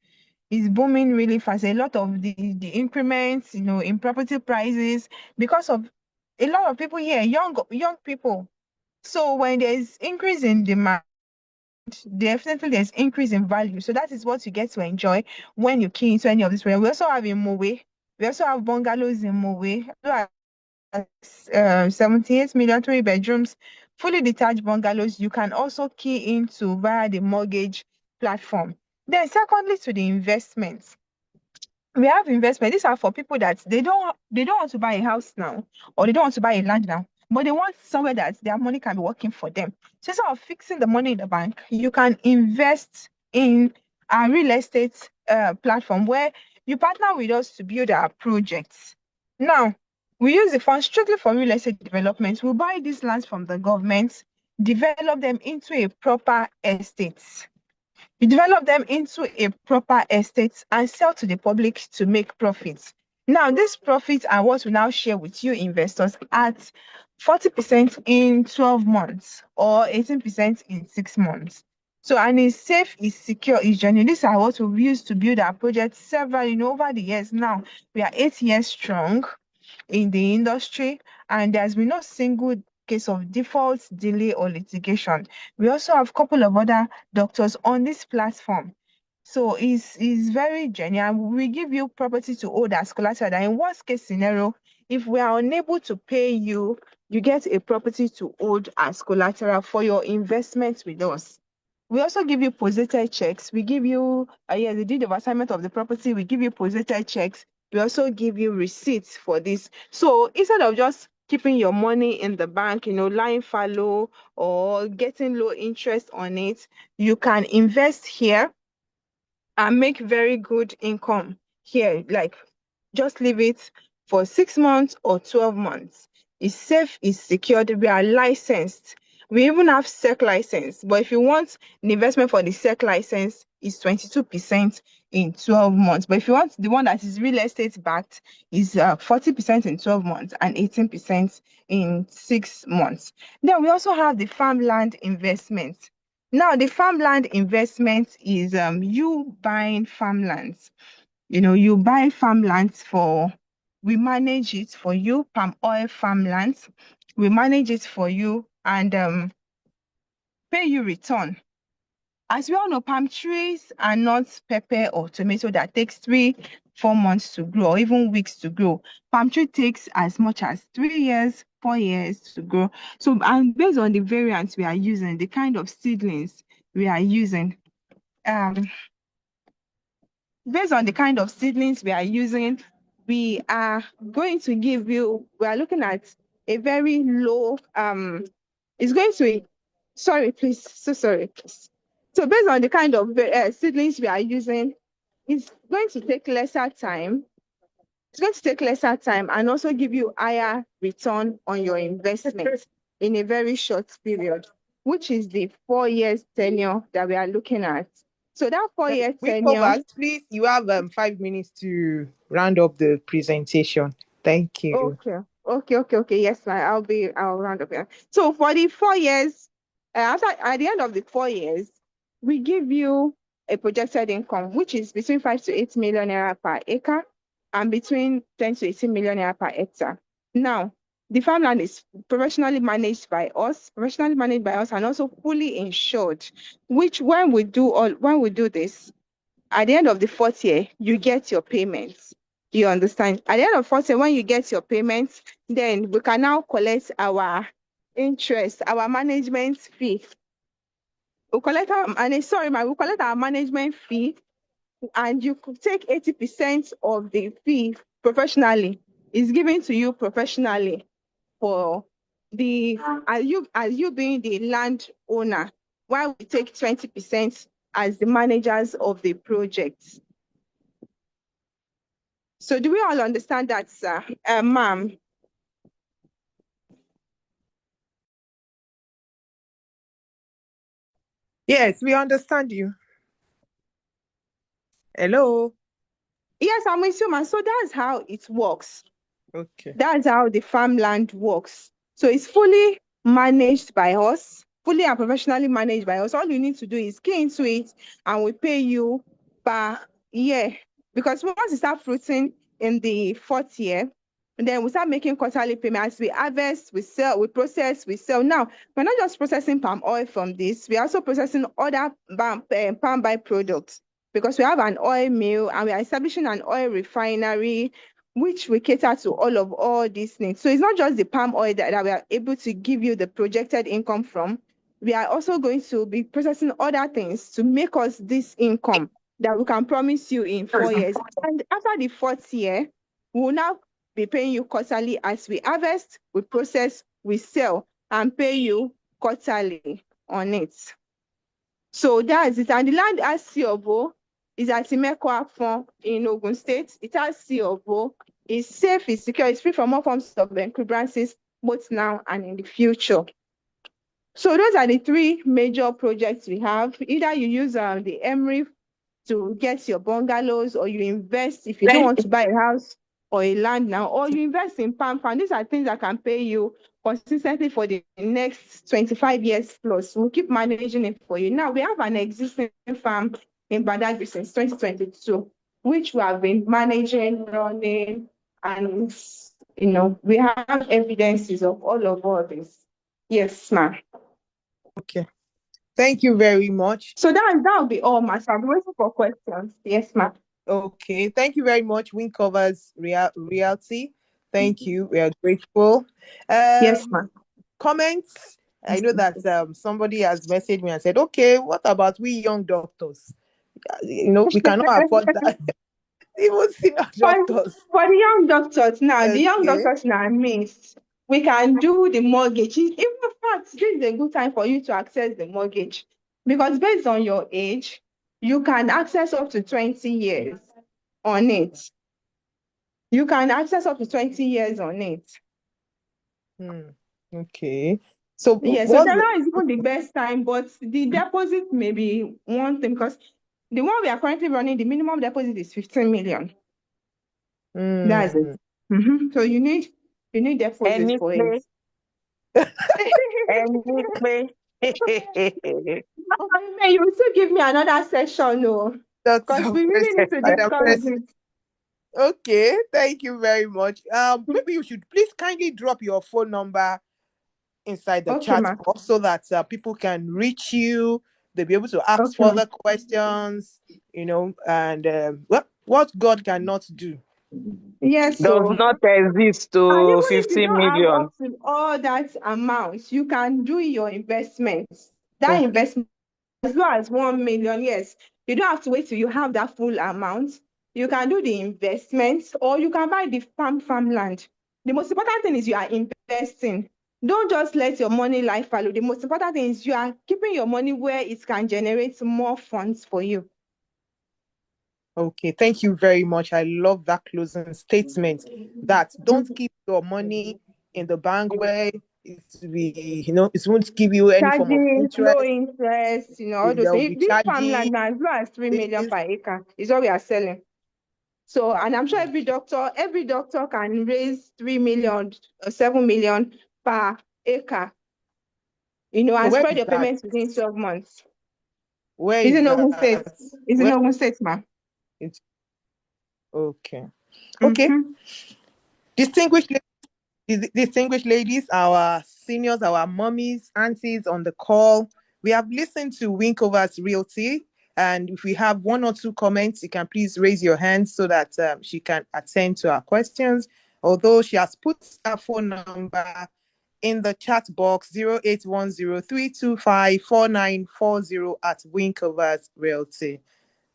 It's booming really fast. A lot of the increments, in property prices because of a lot of people here, young people. So when there's increase in demand, definitely there's increase in value. So that is what you get to enjoy when you key into any of this. We also have in Mowe. We also have bungalows in Mowe. 78 million 3 bedrooms, fully detached bungalows. You can also key into via the mortgage platform. Then secondly, to the investments. We have investment. These are for people that they don't want to buy a house now, or they don't want to buy a land now, but they want somewhere that their money can be working for them. So instead of fixing the money in the bank, you can invest in a real estate platform where you partner with us to build our projects. Now, we use the funds strictly for real estate development. We buy these lands from the government, develop them into a proper estate. You develop them into a proper estate and sell to the public to make profits. Now, these profits are what we now share with you investors at 40% in 12 months or 18% in 6 months. So, and it's safe, it's secure, it's genuine. These are what we've used to build our project several, over the years now. We are 8 years strong in the industry, and there's been no single case of default, delay, or litigation. We also have a couple of other doctors on this platform. So it's very genuine. We give you property to hold as collateral. That in worst case scenario, if we are unable to pay you, you get a property to hold as collateral for your investment with us. We also give you positive checks. We give you, the deed of assignment of the property. We give you positive checks. We also give you receipts for this. So instead of just keeping your money in the bank, lying fallow or getting low interest on it, you can invest here and make very good income here. Like, just leave it for 6 months or 12 months. It's safe, it's secured. We are licensed. We even have SEC license. But if you want an investment for the SEC license, it's 22% in 12 months. But if you want the one that is real estate backed, is 40% in 12 months and 18% in 6 months. Then we also have the farmland investment. Now, the farmland investment is you buying farmlands. You buy farmlands we manage it for you, palm oil farmlands. We manage it for you and pay you return. As we all know, palm trees are not pepper or tomato that takes 3-4 months to grow, or even weeks to grow. Palm tree takes as much as 3 years, 4 years to grow. So, and based on the variants we are using, the kind of seedlings we are using, based on the kind of seedlings we are using, we are looking at a very low, it's going to, sorry, please, so sorry, please. So based on the kind of seedlings we are using, it's going to take lesser time. It's going to take lesser time and also give you higher return on your investment in a very short period, which is the 4 years tenure that we are looking at. So that 4 year tenure. Wait, please, you have 5 minutes to round up the presentation. Thank you. Okay. Yes, ma'am. I'll round up here. So for the 4 years, at the end of the 4 years, we give you a projected income, which is between 5 to 8 million naira per acre and between 10 to 18 million naira per hectare. Now, the farmland is professionally managed by us and also fully insured, which when we do this, at the end of the 4th year, you get your payments. You understand? At the end of 4th year, when you get your payments, then we can now collect our interest, our management fee. We'll collect our management fee, and you could take 80% of the fee professionally. It's given to you professionally for as you being the land owner, while we take 20% as the managers of the project. So do we all understand that, sir? Ma'am? Yes, we understand you. Hello? Yes, I'm with you, ma'am. So that's how it works. Okay. That's how the farmland works. So it's fully managed by us, fully and professionally managed by us. All you need to do is key into it and we pay you per year. Because once you start fruiting in the 4th year, and then we start making quarterly payments. We harvest, we sell, we process, we sell. Now, we're not just processing palm oil from this, we're also processing other palm byproducts, because we have an oil mill and we are establishing an oil refinery, which we cater to all these things. So it's not just the palm oil that we are able to give you the projected income from. we are also going to be processing other things to make us this income that we can promise you in 4 years. And after the fourth year, we will now be paying you quarterly as we harvest, we process, we sell, and pay you quarterly on it. So that's it. And the land has C of O, is at Imeko in Ogun State. It has C of O. It's safe, it's secure, it's free from all forms of encumbrances, both now and in the future. So those are the three major projects we have. Either you use the Emery to get your bungalows, or you invest if you don't want to buy a house or a land now, or you invest in palm farm. These are things that can pay you consistently for the next 25 years plus. We'll keep managing it for you. Now, we have an existing farm in Badagry since 2022, which we have been managing, running, and we have evidences of all this. Yes, ma'am. Okay. Thank you very much. So that'll be all, ma'am. So I'm waiting for questions. Yes, ma'am. Okay. Thank you very much, Win Covers Reality. Thank you. We are grateful. Yes, ma'am. Comments? I know that somebody has messaged me and said, okay, what about we young doctors? We cannot afford that. Even senior doctors. For the young doctors now, the young Okay. doctors now means we can do the mortgage. Even in fact, this is a good time for you to access the mortgage, because based on your age, you can access up to 20 years on it. You can access up to 20 years on it. Okay. So Yeah, so now is even the best time, but the deposit may be one thing, because the one we are currently running, the minimum deposit is 15 million. That's it. So you need deposit for it. You will still give me another session, no? Because we really need to discuss it. Okay, thank you very much. Maybe you should please kindly drop your phone number inside the chat box so that people can reach you. They'll be able to ask further questions, and what God cannot do. Yes, does not exist to and even if you 15 don't have million. up to all that amount, you can do your investments. That investment as low as 1 million, yes. You don't have to wait till you have that full amount. You can do the investments, or you can buy the farmland. The most important thing is you are investing. Don't just let your money lie fallow. The most important thing is you are keeping your money where it can generate more funds for you. Okay, thank you very much. I love that closing statement. That don't keep your money in the bank where it won't give you any form of Charging low interest. interest, all those They'll things. be This charging farmland now as low as 3 million this. per acre is what we are selling. So, and I'm sure every doctor can raise 3 million or 7 million per acre, and So where spread is your that? payments within 12 months. Where It's is in Ogun State. that? It's in Ogun State, ma'am. Okay. Okay. Distinguished ladies, our seniors, our mummies, aunties on the call, we have listened to Winkover's Realty. And if we have one or two comments, you can please raise your hand so that she can attend to our questions. Although she has put her phone number in the chat box, 0810-325-4940 at Winkover's Realty.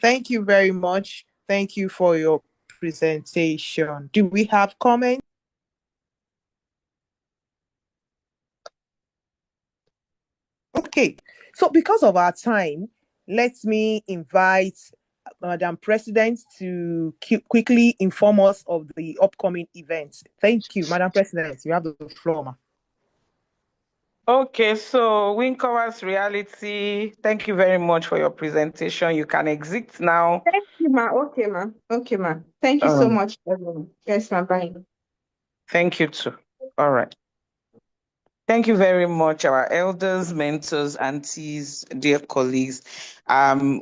Thank you very much. Thank you for your presentation. Do we have comments? Okay, so because of our time, let me invite Madam President to quickly inform us of the upcoming events. Thank you, Madam President. You have the floor, ma. Okay, so Wincover's Reality, thank you very much for your presentation. You can exit now. Thank you, ma. Okay, ma. Okay, ma. Thank you so much, everyone. Yes, ma. Bye. Thank you too. All right. Thank you very much, our elders, mentors, aunties, dear colleagues.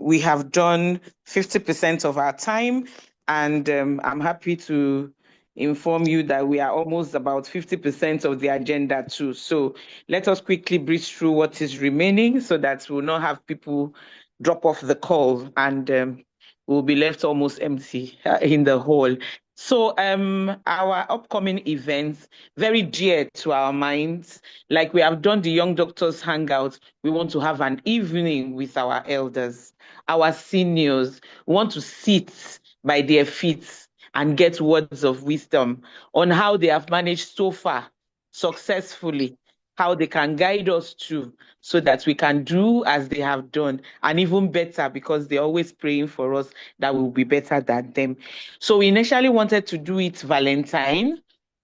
We have done 50% of our time, and I'm happy to inform you that we are almost about 50% of the agenda too. So let us quickly breeze through what is remaining so that we'll not have people drop off the call and we'll be left almost empty in the hall. So our upcoming events, very dear to our minds, like we have done the Young Doctors Hangout, we want to have an evening with our elders, our seniors. We want to sit by their feet and get words of wisdom on how they have managed so far successfully, how they can guide us to, so that we can do as they have done and even better, because they're always praying for us that we'll be better than them. So we initially wanted to do it Valentine,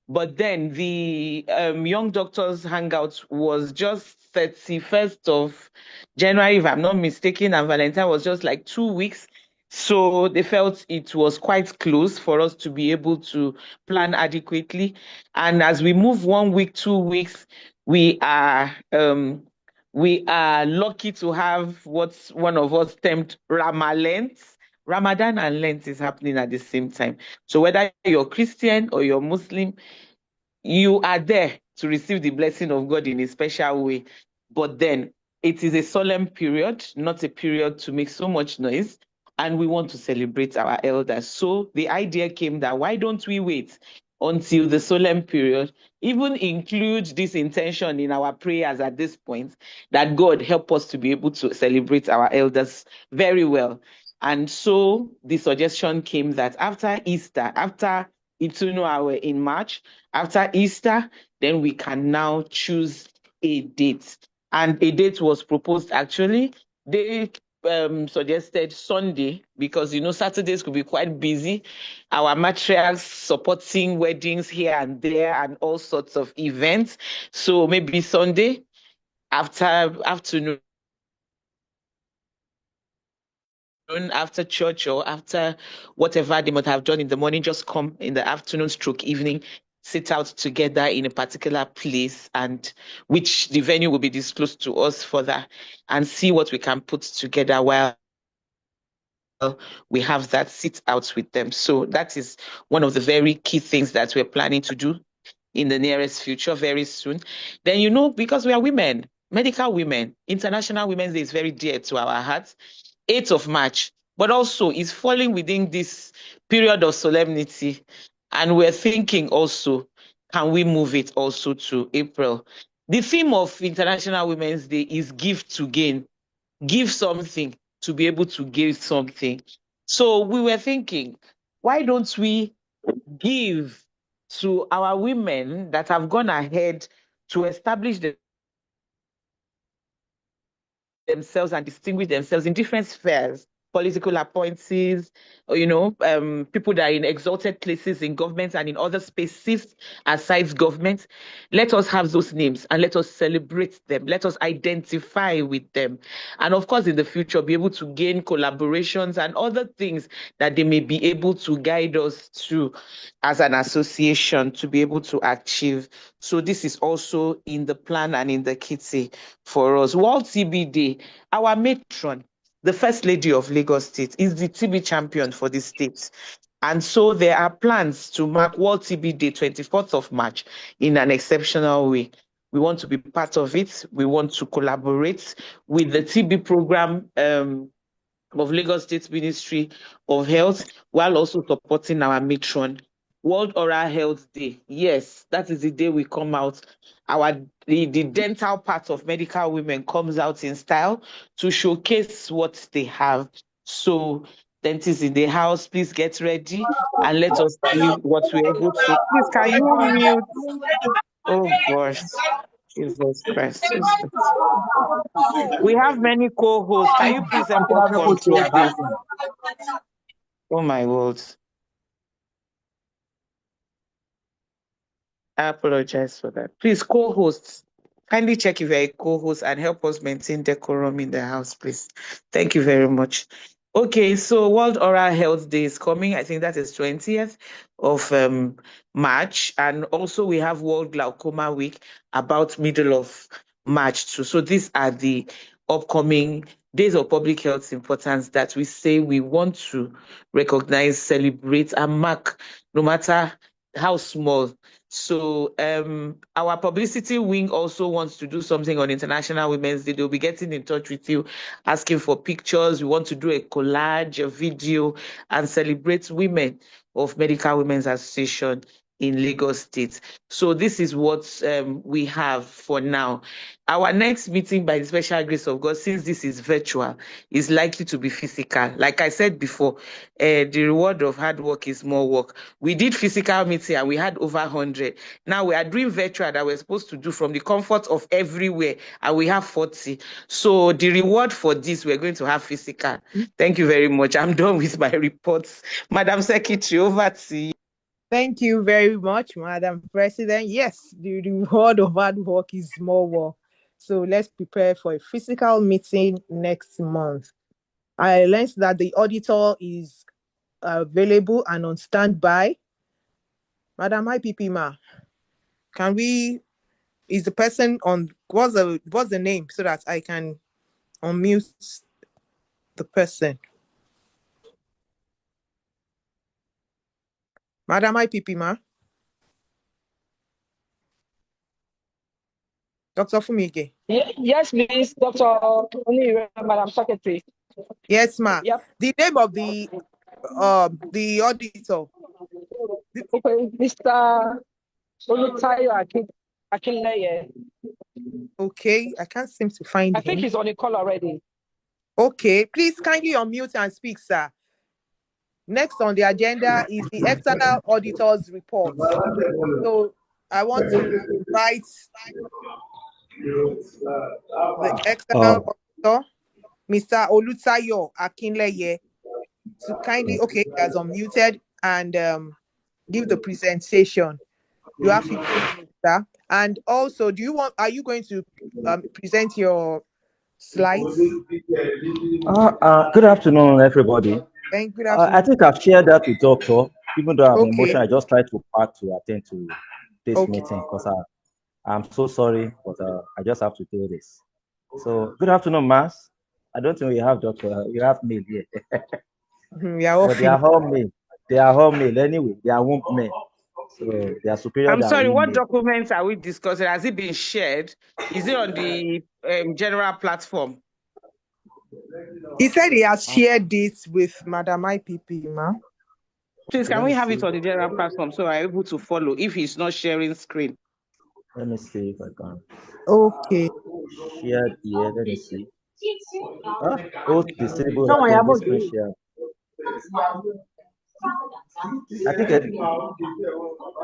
but then the Young Doctors Hangout was just 31st of January, if I'm not mistaken, and Valentine was just like 2 weeks. So they felt it was quite close for us to be able to plan adequately. And as we move 1 week, 2 weeks, we are lucky to have what one of us termed Ramalent. Ramadan and Lent is happening at the same time. So whether you're Christian or you're Muslim, you are there to receive the blessing of God in a special way. But then it is a solemn period, not a period to make so much noise. And we want to celebrate our elders. So the idea came that why don't we wait until the solemn period, even include this intention in our prayers at this point, that God help us to be able to celebrate our elders very well. And so the suggestion came that after Easter, after Itunu Awe in March, after Easter, then we can now choose a date. And a date was proposed actually. They suggested Sunday because, Saturdays could be quite busy. Our matriarchs supporting weddings here and there and all sorts of events. So maybe Sunday after afternoon, after church or after whatever they might have done in the morning, just come in the afternoon stroke evening, sit out together in a particular place, and which the venue will be disclosed to us further, and see what we can put together while we have that sit out with them. So that is one of the very key things that we're planning to do in the nearest future, very soon. Then, because we are women, medical women, International Women's Day is very dear to our hearts. 8th of March, but also is falling within this period of solemnity. And we're thinking also, can we move it also to April? The theme of International Women's Day is give to gain. Give something to be able to give something. So we were thinking, why don't we give to our women that have gone ahead to establish themselves and distinguish themselves in different spheres, political appointees, people that are in exalted places in government and in other spaces aside government. Let us have those names and let us celebrate them. Let us identify with them. And of course, in the future, be able to gain collaborations and other things that they may be able to guide us through as an association to be able to achieve. So this is also in the plan and in the kitty for us. World TB Day, our matron, the First Lady of Lagos State, is the TB champion for the state. And so there are plans to mark World TB Day, 24th of March, in an exceptional way. We want to be part of it. We want to collaborate with the TB program of Lagos State Ministry of Health, while also supporting our matron. World Oral Health Day. Yes, that is the day we come out. The dental part of medical women comes out in style to showcase what they have. So, dentists in the house, please get ready and let us see what we're able to. Please, can you mute? Oh gosh, Jesus Christ. We have many co-hosts. Can you please help us control this? Oh my word. I apologize for that. Please, co-hosts, kindly check if you're a co-host and help us maintain decorum in the house, please. Thank you very much. Okay, so World Oral Health Day is coming. I think that is 20th of March. And also we have World Glaucoma Week about middle of March too. So these are the upcoming days of public health importance that we say we want to recognize, celebrate, and mark, no matter how small. So our publicity wing also wants to do something on International Women's Day. They'll be getting in touch with you, asking for pictures. We want to do a collage, a video, and celebrate women of Medical Women's Association in Lagos State. So this is what we have for now. Our next meeting, by the special grace of God, since this is virtual, is likely to be physical. Like I said before, the reward of hard work is more work. We did physical meeting and we had over 100. Now we are doing virtual that we're supposed to do from the comfort of everywhere, and we have 40. So the reward for this, we're going to have physical. Thank you very much. I'm done with my reports. Madam Secretary, over to you. Thank you very much, Madam President. Yes, the reward of hard work is more work. So let's prepare for a physical meeting next month. I learned that the auditor is available and on standby. Madam IPP Ma, is the person on, what's the name so that I can unmute the person? Madam IPP Ma? Dr. Fumige? Yes, please, Dr. Madam Secretary. Yes, ma. Yep. The name of the auditor. Okay, Mr. Olutayo Akinleye. Okay, I can't seem to find I think him. he's on the call already. Okay, please kindly unmute and speak, sir. Next on the agenda is the external auditor's report. So I want to invite the external auditor, Mr. Olutayo Akinleye, to kindly, okay, he has unmuted and give the presentation. You have 15 minutes, sir. And also, are you going to present your slides? Good afternoon, everybody. Good I afternoon. think I've shared that with Doctor. Even though I'm Okay. emotional, I just try to pack to attend to this Okay. meeting because I'm so sorry, but I just have to do this. So, good afternoon, Mass. I don't think you have Doctor. You have me here. We are all But they are all male. They are all male anyway. They are womb men. So they are superior I'm than sorry, we what male. documents are we discussing? Has it been shared? Is it on the general platform? He said he has shared this with Madam IPP, ma. Please, can we have it on the general platform so I'm able to follow if he's not sharing screen? Let me see if I can. Okay. Share here. Let me see. Disable attendee screen share. I think it.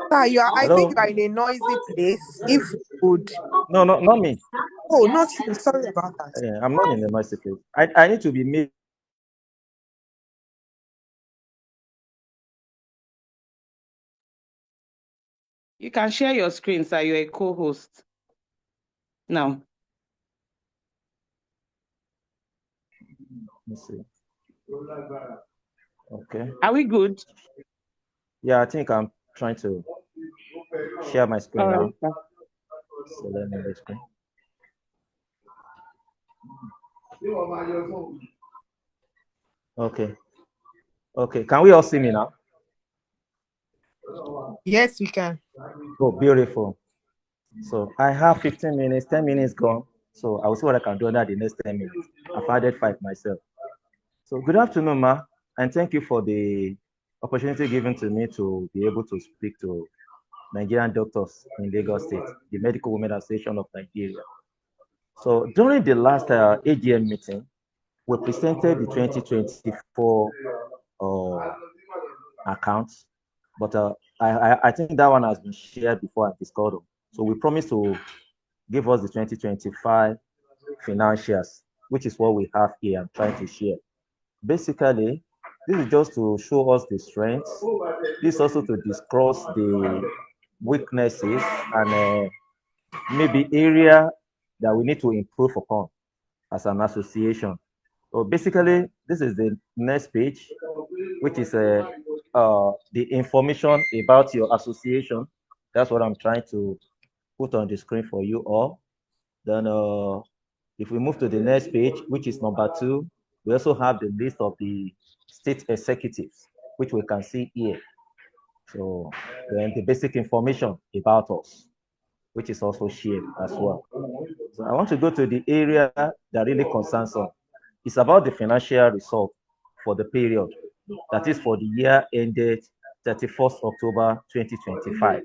Sir, I Hello? think you are in a noisy place. If you would. No, not me. Oh, not you. Sorry about that. I'm not in the noisy place. I need to be made. You can share your screen, sir. You're a co-host. Now. Let me see. Okay. Are we good? Yeah, I think I'm trying to share my screen now. Sir. So let me the screen. Okay. Okay. Can we all see me now? Yes, we can. Oh, beautiful. So I have 15 minutes, 10 minutes gone. So I will see what I can do under the next 10 minutes. I've added 5 myself. So good afternoon, Ma, and thank you for the opportunity given to me to be able to speak to Nigerian doctors in Lagos State, the Medical Women Association of Nigeria. So during the last AGM meeting, we presented the 2024 accounts, but I think that one has been shared before and discussed. So we promised to give us the 2025 financials, which is what we have here. I'm trying to share. Basically, this is just to show us the strengths. This is also to discuss the weaknesses and maybe area that we need to improve upon as an association. So basically, this is the next page, which is the information about your association. That's what I'm trying to put on the screen for you all. Then if we move to the next page, which is number 2, we also have the list of the state executives, which we can see here. So then the basic information about us, which is also shared as well. So I want to go to the area that really concerns us. It's about the financial result for the period, that is for the year ended 31st October 2025.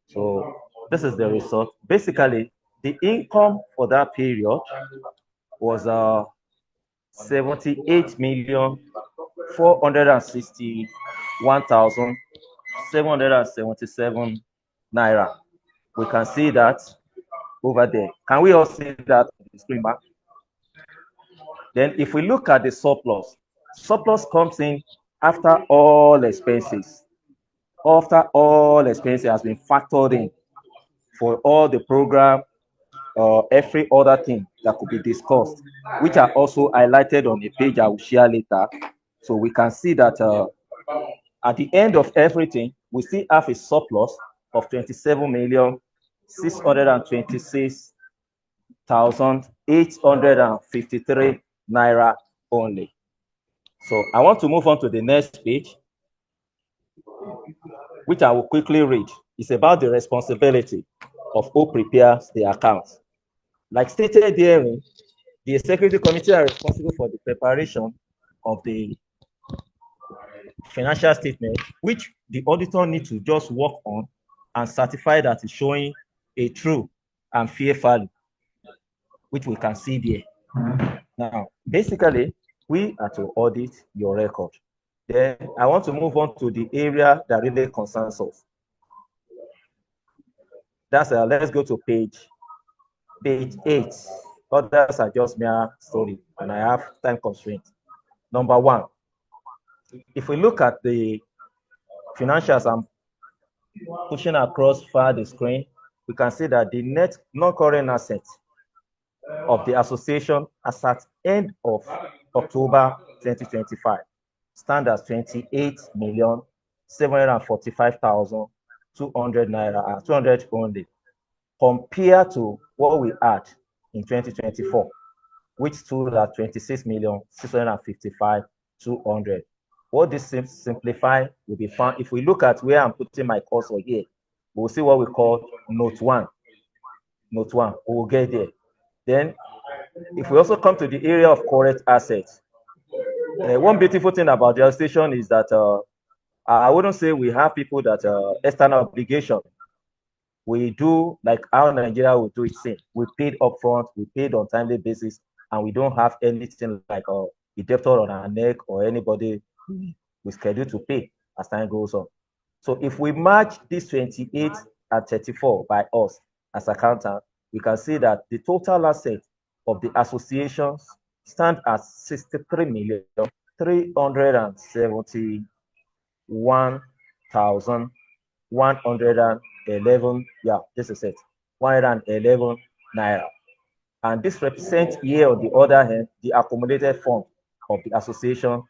So this is the result. Basically, the income for that period was 78,461,777 naira. We can see that over there. Can we all see that on the screen, Mark? Then if we look at the surplus, surplus comes in after all expenses. After all expenses has been factored in for all the program or every other thing that could be discussed, which are also highlighted on a page I will share later. So we can see that at the end of everything, we still have a surplus of 27,626,853 naira only. So I want to move on to the next page, which I will quickly read. It's about the responsibility of who prepares the accounts. Like stated herein, the executive committee are responsible for the preparation of the financial statement, which the auditor needs to just work on and certify that it's showing a true and fair value, which we can see there. Now, basically, we are to audit your record. Then I want to move on to the area that really concerns us. That's let's go to page 8. Others are just mere story, and I have time constraints. Number 1, if we look at the financials, I'm pushing across far the screen, we can see that the net non-current assets of the association as at end of October 2025 stand as 28,745,200 naira, 200 only, compared to what we had in 2024, which stood at 26,655,200. What this simplify will be found if we look at where I'm putting my cursor here. We'll see what we call note 1. Note 1. We'll get there. Then, if we also come to the area of current assets, one beautiful thing about the station is that I wouldn't say we have people that external obligation. We do like how Nigeria will do it same. We paid upfront, we paid on timely basis, and we don't have anything like a debtor on our neck or anybody we schedule to pay as time goes on. So if we match this 28 and 34 by us as accountant, we can see that the total asset of the associations stand at 63,371,111. Yeah, this is it. 111 naira. And this represents here on the other hand the accumulated fund of the association,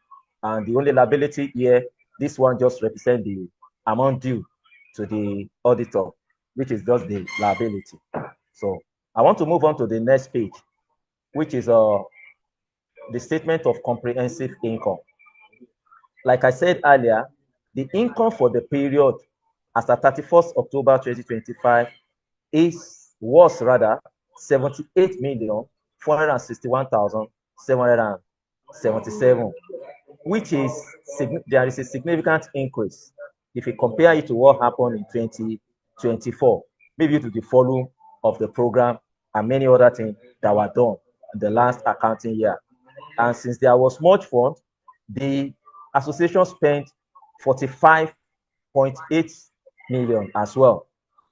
and the only liability here, this one just represents the amount due to the auditor, which is just the liability. So I want to move on to the next page, which is the statement of comprehensive income. Like I said earlier, the income for the period as at 31st October 2025 was rather 78,461,777, which is there is a significant increase if you compare it to what happened in 2024, maybe to the volume of the program and many other things that were done in the last accounting year. And since there was much fund, the association spent 45.8 million as well.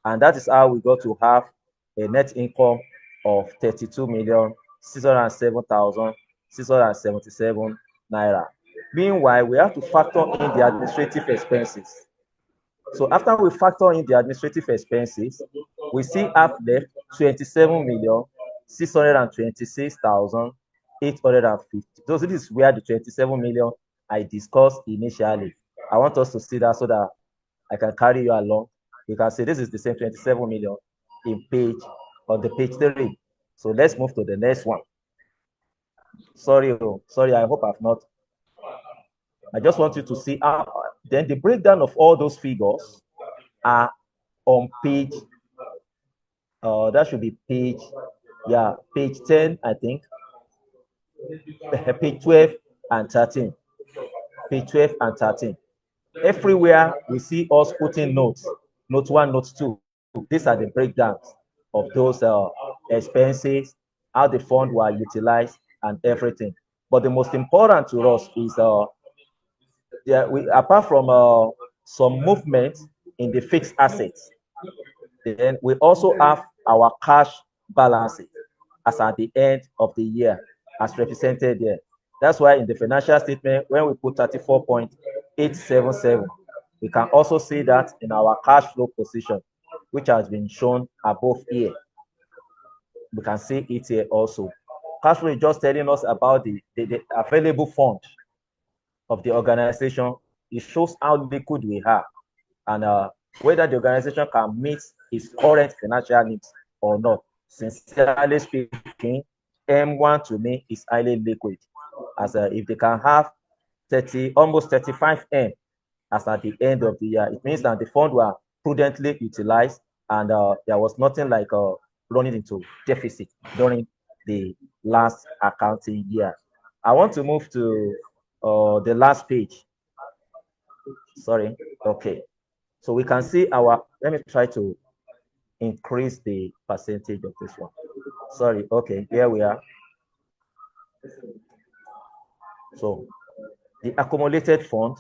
And that is how we got to have a net income of 32,607,677 naira. Meanwhile, we have to factor in the administrative expenses. So after we factor in the administrative expenses, we still have left 27,626,850. So this is where the 27 million I discussed initially. I want us to see that so that I can carry you along. You can see this is the same 27 million on the page 3. So let's move to the next one. Sorry, I hope I've not. I just want you to see how Then the breakdown of all those figures are on page, that should be page, yeah, page 10, I think, page 12 and 13. Page 12 and 13. Everywhere we see us putting notes, note 1, note 2. These are the breakdowns of those expenses, how the fund were utilized, and everything. But the most important to us is apart from some movement in the fixed assets, then we also have our cash balances as at the end of the year, as represented there. That's why in the financial statement, when we put 34.877, we can also see that in our cash flow position, which has been shown above here. We can see it here also. Cash flow is just telling us about the available fund of the organization. It shows how liquid we are and whether the organization can meet its current financial needs or not. Sincerely speaking, MWAN to me is highly liquid, as if they can have almost 35 M as at the end of the year, it means that the fund were prudently utilized and there was nothing like running into deficit during the last accounting year. I want to move to the last page. Sorry. Okay. So we can see let me try to increase the percentage of this one. Sorry. Okay. Here we are. So the accumulated funds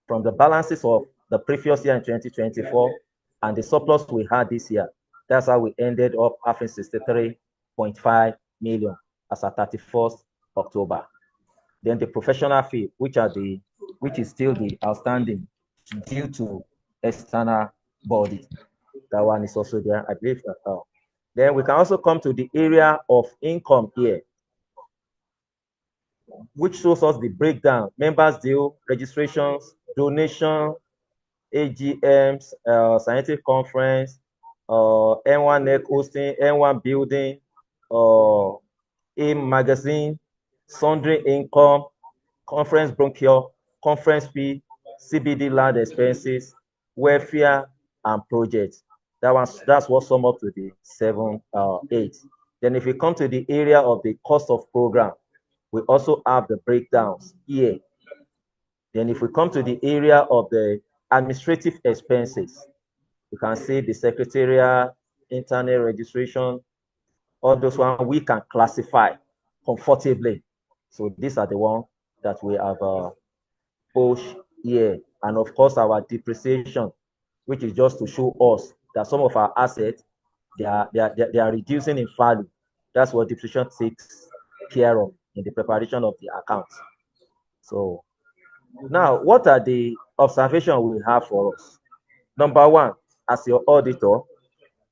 from the balances of the previous year in 2024 and the surplus we had this year. That's how we ended up having 63.5 million as at 31st October. Then the professional fee, which is still the outstanding due to external body. That one is also there, I believe. Then we can also come to the area of income here, which shows us the breakdown: members due, registrations, donation, AGMs, scientific conference, M1 neck hosting, M1 building, AIM magazine, sundry income, conference bronchial, conference fee, CBD land expenses, welfare, and projects. That's what sum up to the 7-8. Then if we come to the area of the cost of program, we also have the breakdowns here. Then if we come to the area of the administrative expenses, you can see the secretarial, internet registration, all those ones we can classify comfortably. So these are the ones that we have pushed here. And of course, our depreciation, which is just to show us that some of our assets, they are reducing in value. That's what depreciation takes care of in the preparation of the accounts. So now, what are the observations we have for us? Number one, as your auditor,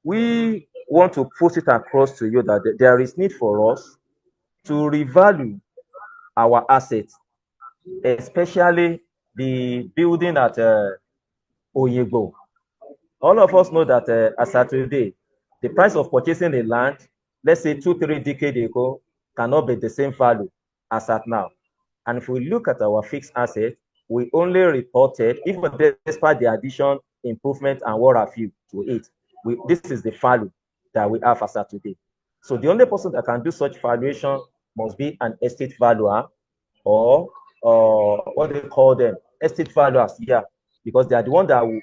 we want to put it across to you that there is need for us to revalue our assets, especially the building at Oyegbo. All of us know that as of today, the price of purchasing a land, let's say 2-3 decades ago, cannot be the same value as at now. And if we look at our fixed assets, we only reported, even despite the addition, improvement, and what have you to it, this is the value that we have as of today. So the only person that can do such valuation must be an estate valuer or what they call them, estate valuers, yeah, because they are the one that will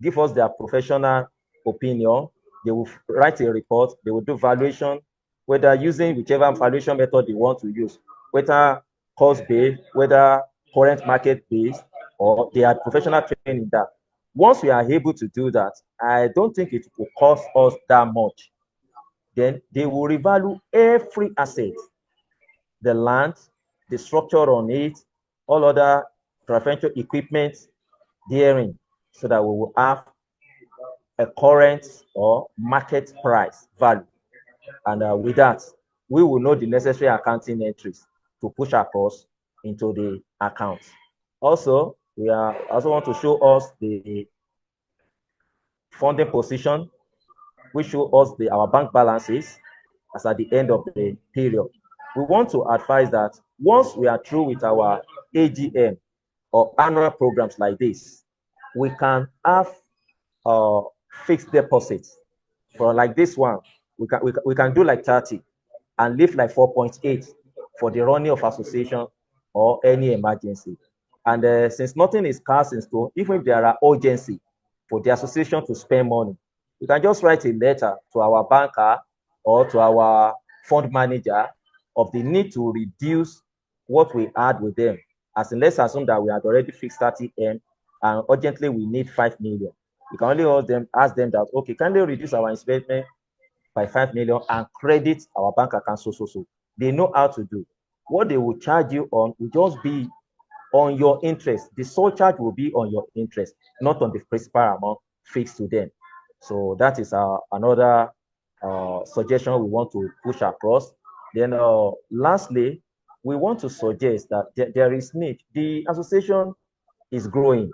give us their professional opinion. They will write a report, they will do valuation, whether using whichever valuation method they want to use, whether cost-based, whether current market-based, or they are professional training in that. Once we are able to do that, I don't think it will cost us that much. Then they will revalue every asset, the land, the structure on it, all other preferential equipment therein, so that we will have a current or market price value. And with that, we will know the necessary accounting entries to push across into the accounts. Also, we also want to show us the funding position, which show us our bank balances as at the end of the period. We want to advise that once we are through with our AGM, or annual programs like this, we can have fixed deposits for like this one. We can do like 30 and leave like 4.8 for the running of association or any emergency. And since nothing is cast in stone, even if there are urgency for the association to spend money, we can just write a letter to our banker or to our fund manager of the need to reduce what we had with them. As in, let's assume that we had already fixed 30M and urgently we need 5 million. We can only ask them that, okay, can they reduce our investment by 5 million and credit our bank account so. They know how to do. What they will charge you on will just be on your interest. The sole charge will be on your interest, not on the principal amount fixed to them. So that is another suggestion we want to push across. Then lastly, we want to suggest that there is need. The association is growing.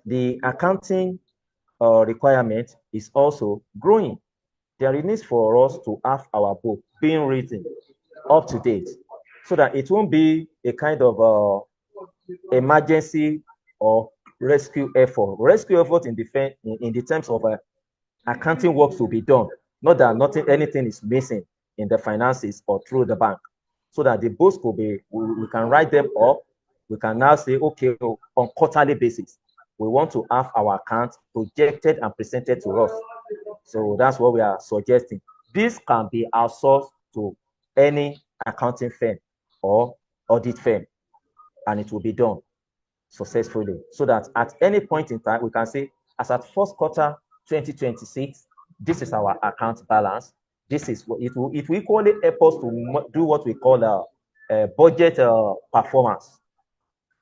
The accounting requirement is also growing. There is need for us to have our book being written up to date so that it won't be a kind of emergency or rescue effort. Rescue effort in the terms of accounting work to be done, not that anything is missing in the finances or through the bank, so that the books could be, we can write them up. We can now say, okay, on quarterly basis, we want to have our accounts projected and presented to us. So that's what we are suggesting. This can be outsourced to any accounting firm or audit firm, and it will be done successfully, so that at any point in time, we can say, as at first quarter 2026, this is our account balance. This is what it will equally help us to do what we call a budget performance,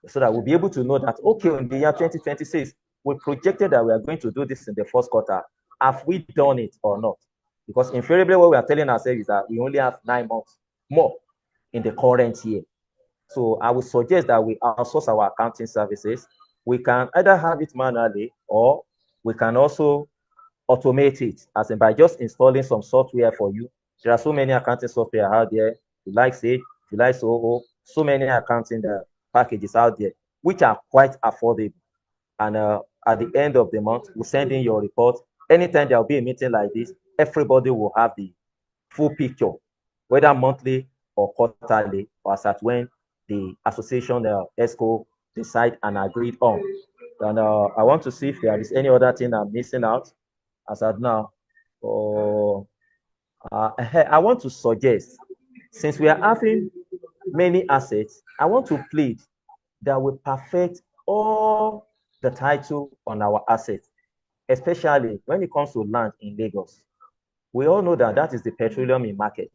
so that we'll be able to know that, okay, in the year 2026, we projected that we are going to do this in the first quarter. Have we done it or not? Because invariably, what we are telling ourselves is that we only have 9 months more in the current year. So I would suggest that we outsource our accounting services. We can either have it manually, or we can also automate it, as in by just installing some software for you. There are so many accounting software out there. You like Sage, you like so many accounting packages out there, which are quite affordable. And at the end of the month, we send in your report. Anytime there will be a meeting like this, everybody will have the full picture, whether monthly or quarterly, or as at when the association ESCO decide and agreed on. And I want to see if there is any other thing I'm missing out as at now. I want to suggest, since we are having many assets, I want to plead that we perfect all the title on our assets, especially when it comes to land in Lagos. We all know that that is the petroleum in market.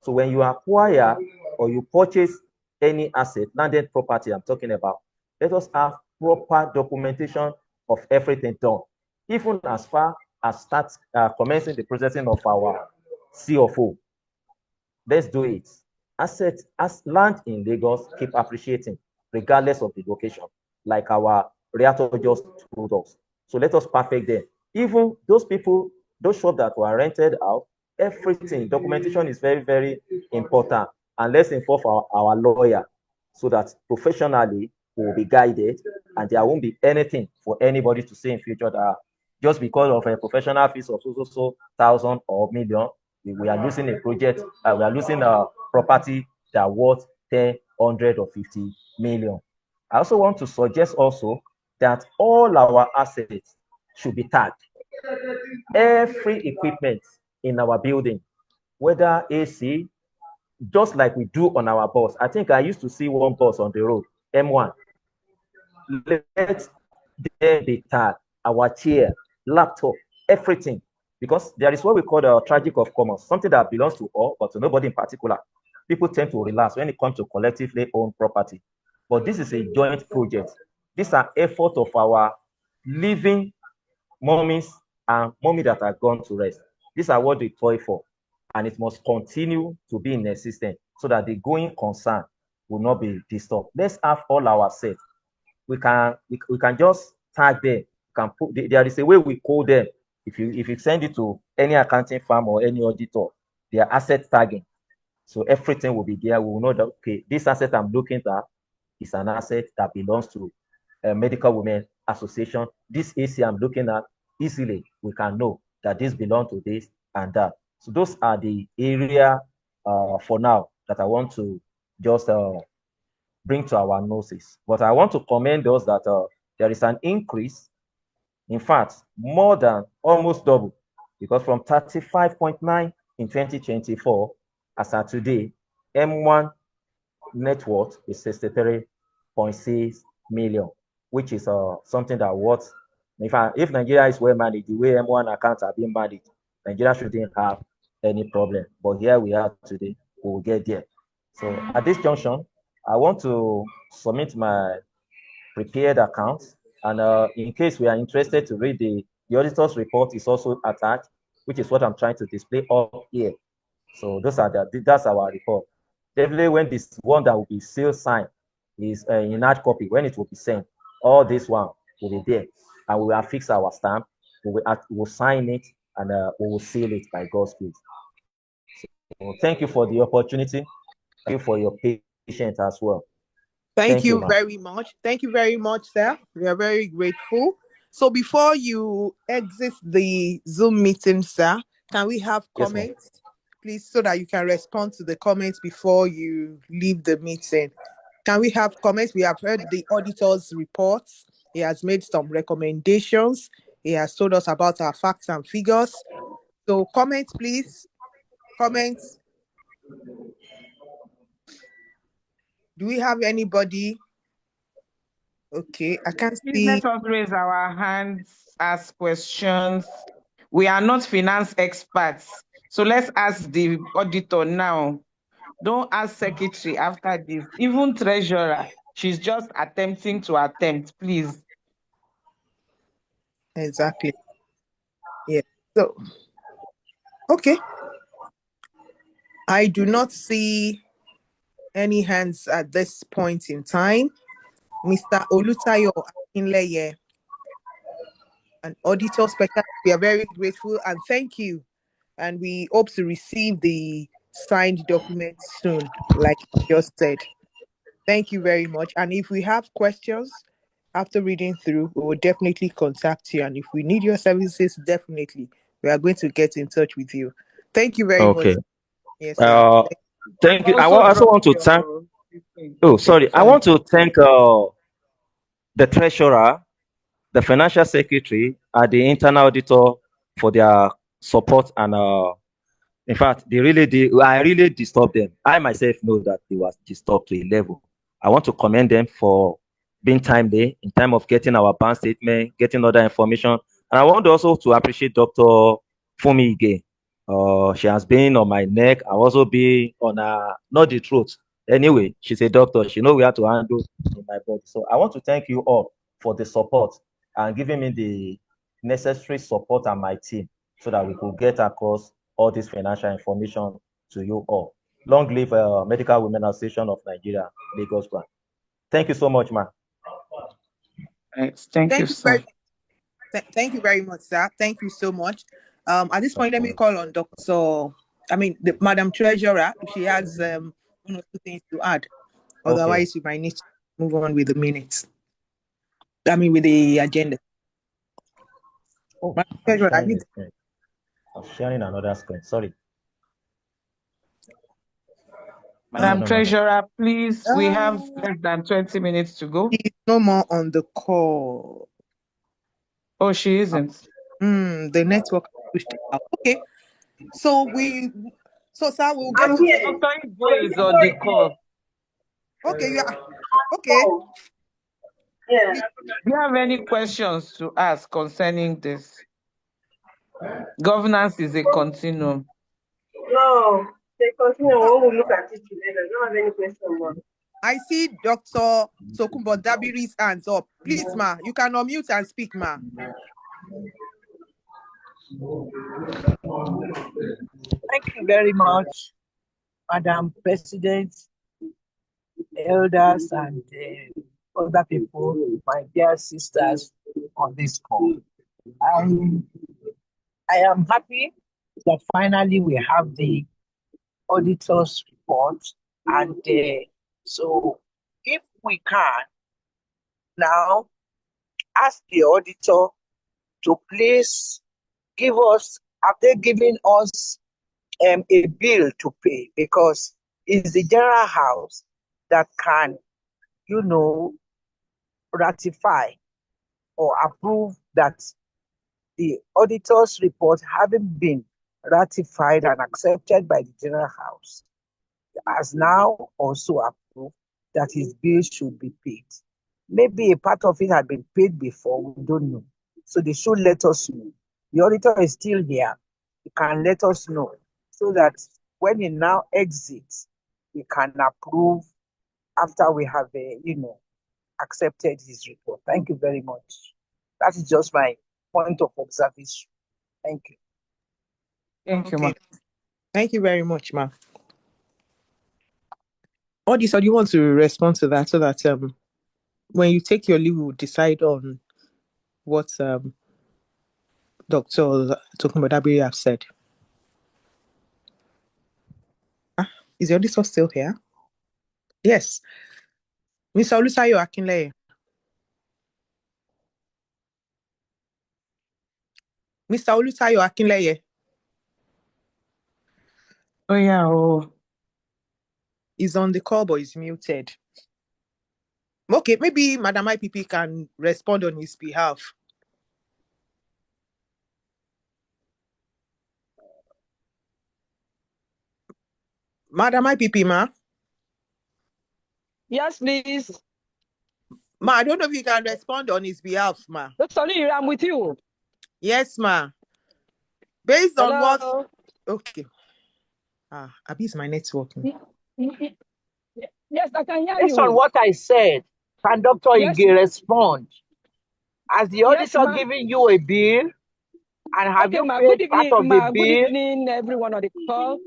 So when you acquire or you purchase any asset, landed property I'm talking about, let us have proper documentation of everything done, even as far as start commencing the processing of our CFO. Let's do it. Assets as land in Lagos keep appreciating regardless of the location, like our realtor just told us. So let us perfect them. Even those people, those shops that were rented out, everything, documentation is very, very important. And let's inform our lawyer, so that professionally we will be guided, and there won't be anything for anybody to say in future that just because of a professional fees of so thousand or million, we are losing a project, we are losing a property that worth 10, 100 or 50 million. I also want to suggest also that all our assets should be tagged. Every equipment in our building, whether AC, just like we do on our bus. I think I used to see one bus on the road, MWAN. Let them be tagged. Our chair, laptop, everything. Because there is what we call the tragic of commons, something that belongs to all, but to nobody in particular. People tend to relax when it comes to collectively owned property. But this is a joint project. These are efforts of our living mummies and mummy that are gone to rest. These are what we toil for. And it must continue to be in existence, so that the going concern will not be disturbed. Let's have all our sets. We can just tag them. Can put there is a way we code them. If you send it to any accounting firm or any auditor, they are asset tagging. So everything will be there. We will know that, okay, this asset I'm looking at is an asset that belongs to Medical Women Association. This AC I'm looking at, easily we can know that this belongs to this and that. So those are the area for now that I want to just bring to our notice. But I want to commend those that there is an increase, in fact, more than almost double, because from 35.9 in 2024, as at today, MWAN net worth is 63.6 million, which is something that worth, in fact, if Nigeria is well managed, the way MWAN accounts are being managed, Nigeria shouldn't have any problem. But here we are today, we will get there. So at this junction, I want to submit my prepared account. And in case we are interested to read the auditor's report is also attached, which is what I'm trying to display up here. So that's our report. Definitely when this one that will be seal signed is in hard copy, when it will be sent, all this one will be there. And we will affix our stamp, we will sign it, and we will seal it by God's grace. So thank you for the opportunity. Thank you for your patience as well. Thank you very much. Thank you very much, sir. We are very grateful. So before you exit the Zoom meeting, sir, can we have comments, please, so that you can respond to the comments before you leave the meeting? Can we have comments? We have heard the auditor's reports. He has made some recommendations. He has told us about our facts and figures. So comments, please. Comments. Do we have anybody? Okay, I can't Please see. let us raise our hands, ask questions. We are not finance experts, so let's ask the auditor now. Don't ask secretary after this. Even treasurer, she's just attempting to attempt, please. Exactly. Yeah. So, okay. I do not see any hands at this point in time. Mr. Olutayo Akinleye, an auditor special, we are very grateful and thank you. And we hope to receive the signed document soon, like you just said. Thank you very much. And if we have questions after reading through, we will definitely contact you. And if we need your services, definitely, we are going to get in touch with you. Thank you very much. Yes, sir. Thank you. I Also also drop want to thank. Oh, sorry. I want to thank the treasurer, the financial secretary, and the internal auditor for their support. And in fact, they really did. I really disturbed them. I myself know that they was disturbed to a level. I want to commend them for being timely in time of getting our bank statement, getting other information. And I want also to appreciate Dr. Fumi again. She has been on my neck. I also been on not the truth. Anyway, she's a doctor. She knows we have to handle in my body. So I want to thank you all for the support and giving me the necessary support and my team so that we could get across all this financial information to you all. Long live Medical Women Association of Nigeria, Lagos branch. Thank you so much, man. Thank you, sir. Thank you very much, sir. Thank you so much. At this point, let me call on Madam Treasurer, if she has one or two things to add. Otherwise, we might need to move on with the minutes. With the agenda. Madam Treasurer, I'm sharing another screen. Sorry. Madam Treasurer, please, we have less than 20 minutes to go. She's no more on the call. Oh, she isn't. The network pushed it out. Okay. So, sir, we'll get to Dr. Igwe is on the call. Okay, yeah. Okay. Yeah. Do you have any questions to ask concerning this? Governance is a continuum. No, they continue. We will look at it together. I don't have any question more. I see Dr. Tokunbo Dabiri's hands up. Please, ma, you can unmute and speak, ma. Thank you very much, Madam President, elders, and other people, my dear sisters on this call. I am happy that finally we have the auditor's report, and so if we can now ask the auditor to please have they given us a bill to pay? Because it's the general house that can, ratify or approve that the auditor's report having been ratified and accepted by the general house has now also approved that his bill should be paid. Maybe a part of it had been paid before, we don't know. So they should let us know. The auditor is still here. He can let us know so that when he now exits, we can approve after we have, accepted his report. Thank you very much. That is just my point of observation. Thank you. Thank you, ma. Okay. Thank you very much, ma. Auditor, do you want to respond to that so that when you take your leave, we'll decide on what Dr. Tokumbadabiri have said? Is the auditor still here? Yes. Mr. Olusayo Akinleye. Mr. Olusayo Akinleye. Oh, yeah. Oh. Is on the call but is muted. Okay, maybe Madam IPP can respond on his behalf. Madam IPP, ma? Yes, please. Ma, I don't know if you can respond on his behalf, ma. Dr. Lee, I'm with you. Yes, ma. Based on what... Hello. Okay. Abi, is my network? Yes, I can hear Based on you. what I said, can Dr. Yes, Ige respond? Has the yes, auditor ma. given you a bill? And have Okay, you ma. Good paid part evening, of the ma. Good bill? evening, everyone on the call.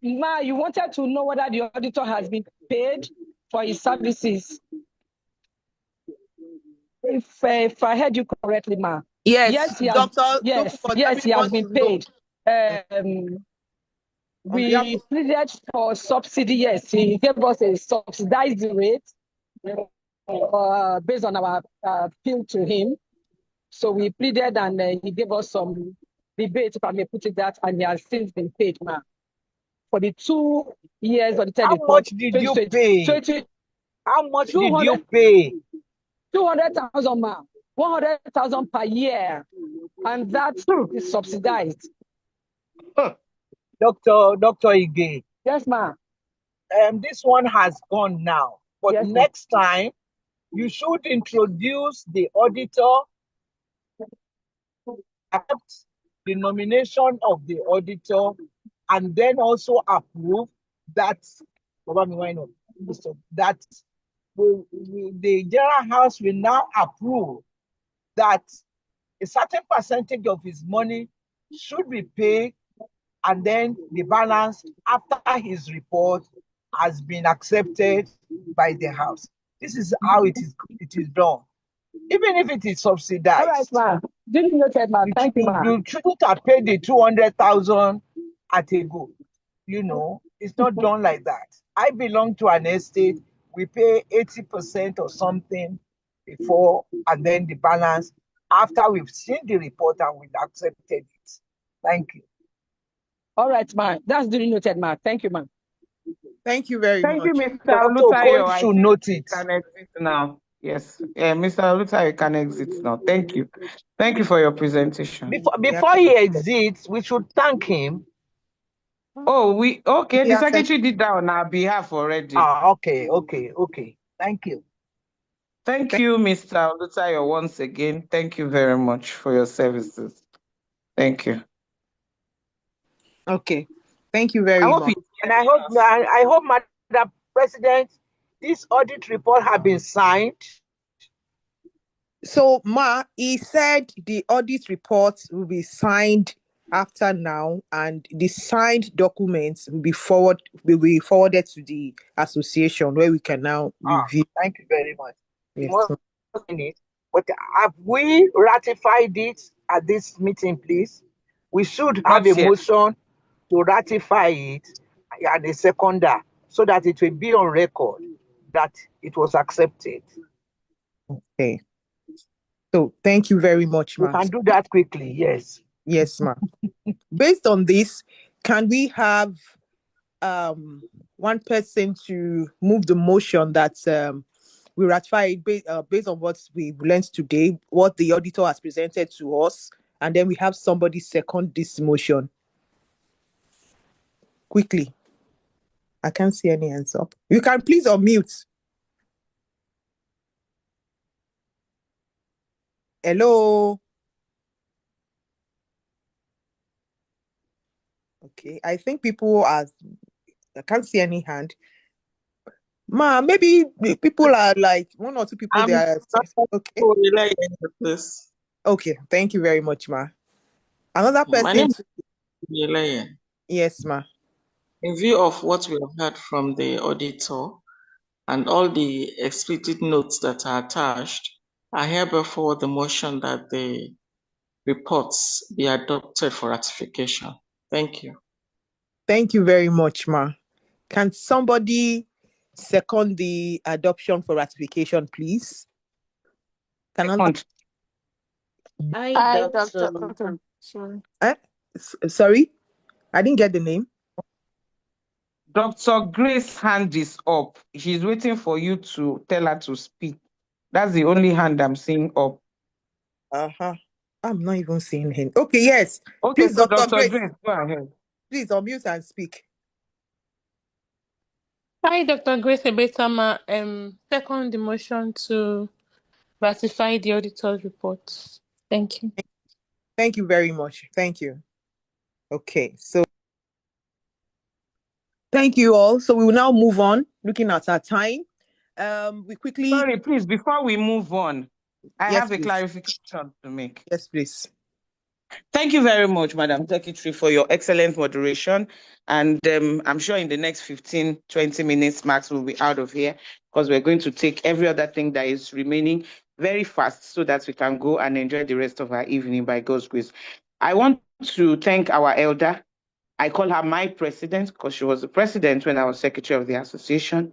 Ma, you wanted to know whether the auditor has been paid for his services. If I heard you correctly, ma. Yes, He has. Dr. Yes, he has wants been to know. paid. On behalf We of... pleaded for subsidy. Yes, he gave us a subsidized rate based on our appeal to him. So we pleaded and he gave us some rebate, if I may put it that, and he has since been paid, ma. For the 2 years of the third How report, much did you 2020, pay? How much did you pay? 200,000, ma. 100,000 per year. And that is subsidized. Dr. Ige, Yes, ma. this one has gone now. But Yes, ma. next time, you should introduce the auditor, accept the nomination of the auditor, and then also approve that the general house will now approve that a certain percentage of his money should be paid, and then the balance after his report has been accepted by the house. This is how it is done. Even if it is All right, subsidized, ma. Duly noted, ma. Thank you, ma. you shouldn't have paid the 200,000 at a go. It's not done like that. I belong to an estate. We pay 80% or something before, and then the balance after we've seen the report and we've accepted it. Thank you. All right, ma. That's duly noted, ma. Thank you, ma. Thank you very Thank you, much. Mr. Dr. Olutayo. Okon I should think note you it. can exit now. Yes. Mr. Olutayo can exit now. Thank you. Thank you for your presentation. Before he exits, we should thank him. Oh, okay. He The has said... secretary did that on our behalf already. Okay. Thank you. Thank you, Mr. Olutayo, once again. Thank you very much for your services. Thank you. Okay. Thank you very much. And I hope, Madam President, this audit report has been signed. So, ma, he said the audit report will be signed after now, and the signed documents will be forwarded to the association where we can now review. Thank you very much. Yes. But have we ratified it at this meeting, please? We should have Not a yet. motion to ratify it and a seconder so that it will be on record. that it was accepted. Okay. So thank you very much, We ma. can do that quickly, yes. Yes, ma. Based on this, can we have one person to move the motion that we ratify based on what we learned today, what the auditor has presented to us, and then we have somebody second this motion quickly. I can't see any hands up. You can please unmute. Hello. Okay, I think people are. I can't see any hand. Ma, maybe people are like one or two people. They I'm are okay. Please. Okay, thank you very much, ma. Another My person. name is Yelaye. Yes, ma. In view of what we have heard from the auditor and all the explicit notes that are attached, I hereby forward the motion that the reports be adopted for ratification. Thank you. Thank you very much, ma. Can somebody second the adoption for ratification, please? Second. I, Dr. Dr. Okay. Sorry. Eh? Sorry, I didn't get the name. Dr. Grace's hand is up. She's waiting for you to tell her to speak. That's the only hand I'm seeing up. Uh-huh. I'm not even seeing him. Okay, yes. Okay, Please, so Dr. Dr. Grace, Grace, go ahead. please unmute and speak. Hi, Dr. Grace Ebetama. Second the motion to ratify the auditor's report. Thank you. Thank you very much. Thank you. Okay, so thank you all. So we will now move on, looking at our time. We quickly. Sorry, please, before we move on, I Yes, have a please. clarification to make. Yes, please. Thank you very much, Madam Secretary, for your excellent moderation. And I'm sure in the next 15, 20 minutes, Max will be out of here because we're going to take every other thing that is remaining very fast so that we can go and enjoy the rest of our evening by God's grace. I want to thank our elder. I call her my president because she was the president when I was secretary of the association,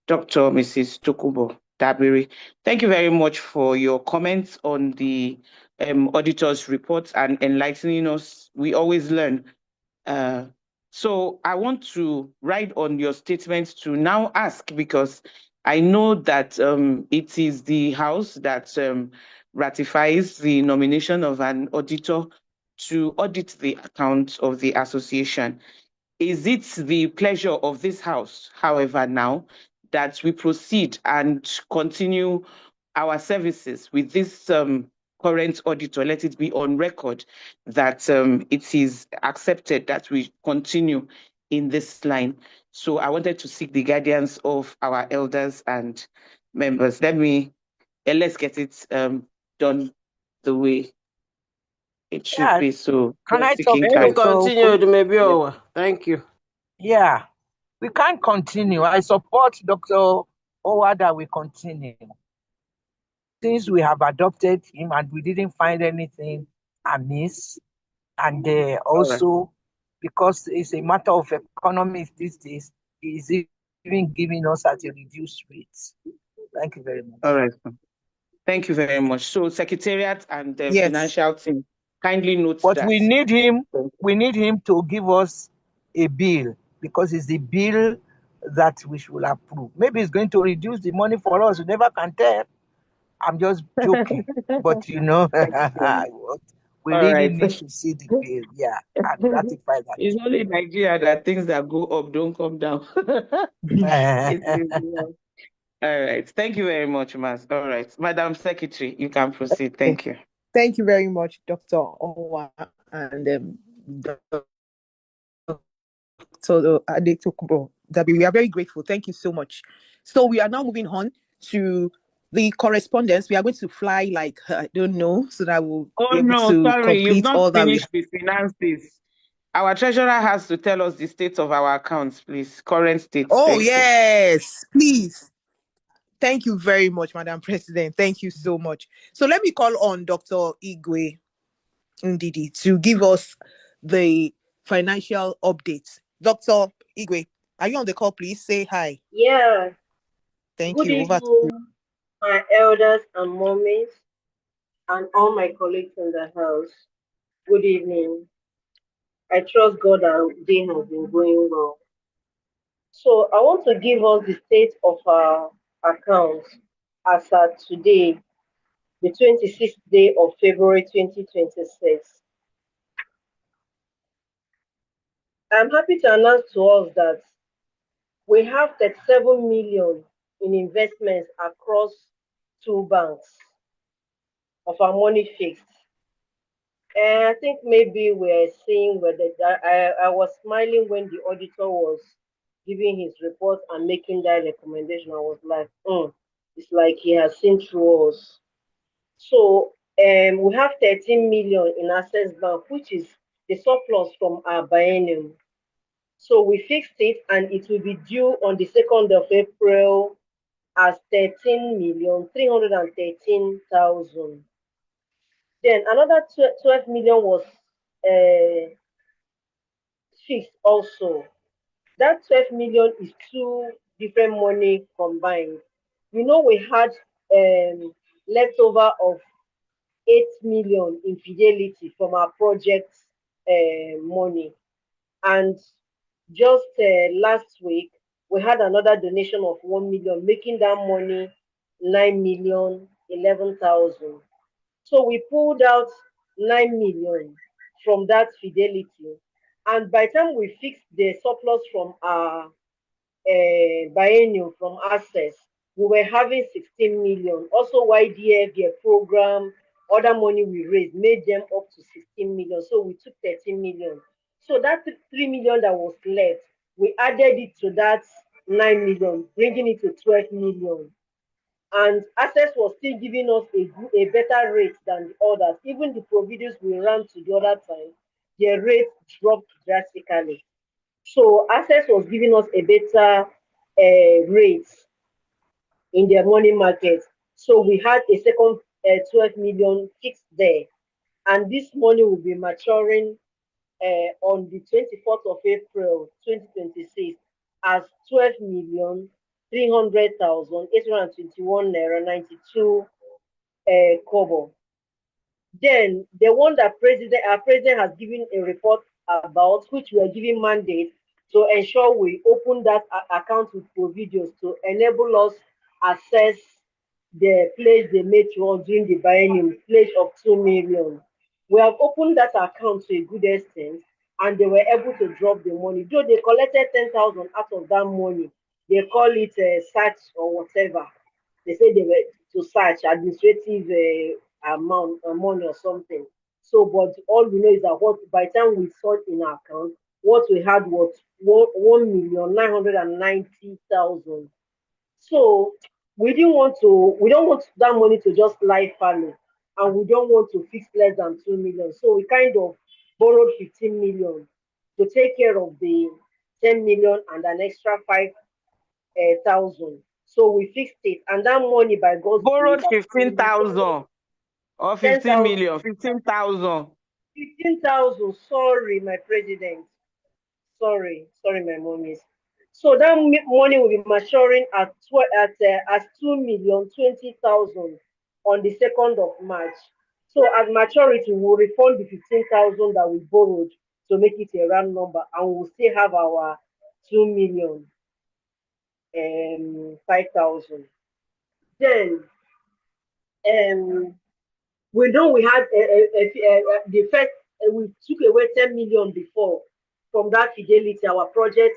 Dr. Mrs. Tokubo Dabiri. Thank you very much for your comments on the auditor's reports and enlightening us. We always learn. So I want to write on your statement to now ask, because I know that it is the House that ratifies the nomination of an auditor to audit the accounts of the association. Is it the pleasure of this House, however, now that we proceed and continue our services with this current auditor? Let it be on record that it is accepted that we continue in this line. So I wanted to seek the guidance of our elders and members. Let's get it done the way it should Yeah, be. So can I just talk, seeking Can we guidance. Dr. Okwe? continue? Maybe over. Thank you. Yeah, we can't continue. I support Dr. Owa that we continue. Since we have adopted him and we didn't find anything amiss, and All right. also because it's a matter of economy these days, he is even giving us at a reduced rate. Thank you very much. All right. Thank you very much. So Secretariat and the Yes. financial team, kindly note But that. we need him to give us a bill, because it's the bill that we should approve. Maybe it's going to reduce the money for us. You never can tell. I'm just joking. But Thank you. we All really right. need to see the bill, yeah, and ratify It's only in Nigeria that things that go up don't come down. It that. is well. All right. Thank you very much, Mas. All right. Madam Secretary, you can proceed. Thank you. Thank you very much, Dr. Owa and Dr. Adetokunbo Dabi. We are very grateful. Thank you so much. So we are now moving on to the correspondence. We are going to fly like I don't know, so that we'll Oh be able no, to sorry, you've complete all not that we finished the finances. Our treasurer has to tell us the state of our accounts, please. Current state. Oh, Thank you. yes, please. Thank you very much, Madam President. Thank you so much. So let me call on Dr. Igwe Ndidi to give us the financial updates. Dr. Igwe, are you on the call? Please say hi. Yeah. Thank Good you. Over to you. evening, my elders and mommies, and all my colleagues in the house. Good evening. I trust God our day has been going well. So I want to give us the state of our accounts as at today, the 26th day of February 2026. I'm happy to announce to us that we have 37 million in investments across two banks of our money fixed. And I think maybe we're seeing whether I was smiling when the auditor was giving his report and making that recommendation. I was like, it's like he has seen through us. So we have 13 million in Access Bank, which is the surplus from our biennium. So we fixed it and it will be due on the 2nd of April as 13,313,000. Then another 12 million was uh, fixed also. That 12 million is two different money combined. We had leftover of 8 million in fidelity from our project money. And just last week, we had another donation of 1 million, making that money 9,011,000. So we pulled out 9 million from that fidelity. And by the time we fixed the surplus from our biennial from Access, we were having 16 million. Also, YDF, their program, other money we raised made them up to 16 million. So we took 13 million. So that 3 million that was left, we added it to that 9 million, bringing it to 12 million. And Access was still giving us a better rate than the others. Even the providers we ran to the other time, their rate dropped drastically. So Access was giving us a better rate in their money market. So we had a second 12 million fixed there. And this money will be maturing on the 24th of April 2026 as 12 million 300,821 naira 92 kobo. Then the one that our president has given a report about, which we are giving mandate to ensure we open that account with provisions to enable us access the pledge they made to us during the biennium, pledge of 2 million. We have opened that account to a good extent, and they were able to drop the money. Though they collected 10,000 out of that money, they call it search or whatever. They say they were to search administrative amount money or something. So, but all we know is that what by the time we saw it in our account, what we had was 1,990,000. So we don't want that money to just lie fallow, and we don't want to fix less than 2 million. So we kind of borrowed 15 million to take care of the 10 million and an extra 5,000. So we fixed it, and that money by God's grace, Borrowed 15,000 or 15 10,000, million, 15,000. 15,000. Sorry, my president. Sorry, my mommies. So that money will be maturing at as 2,020,000 on the 2nd of March. So at maturity, we'll refund the 15,000 that we borrowed to make it a round number, and we'll still have our 2,000,000 and 5,000. Then we know we had the first we took away 10 million before from that fidelity, our project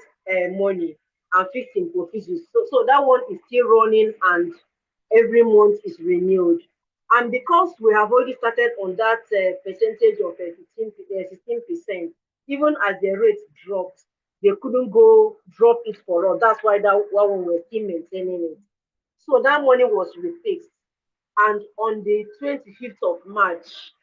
money, and fixed in provisions. So that one is still running, and every month is renewed. And because we have already started on that percentage of 16%, even as the rate dropped, they couldn't go drop it for us. That's why that one we're still maintaining it. So that money was refixed. And on the 25th of March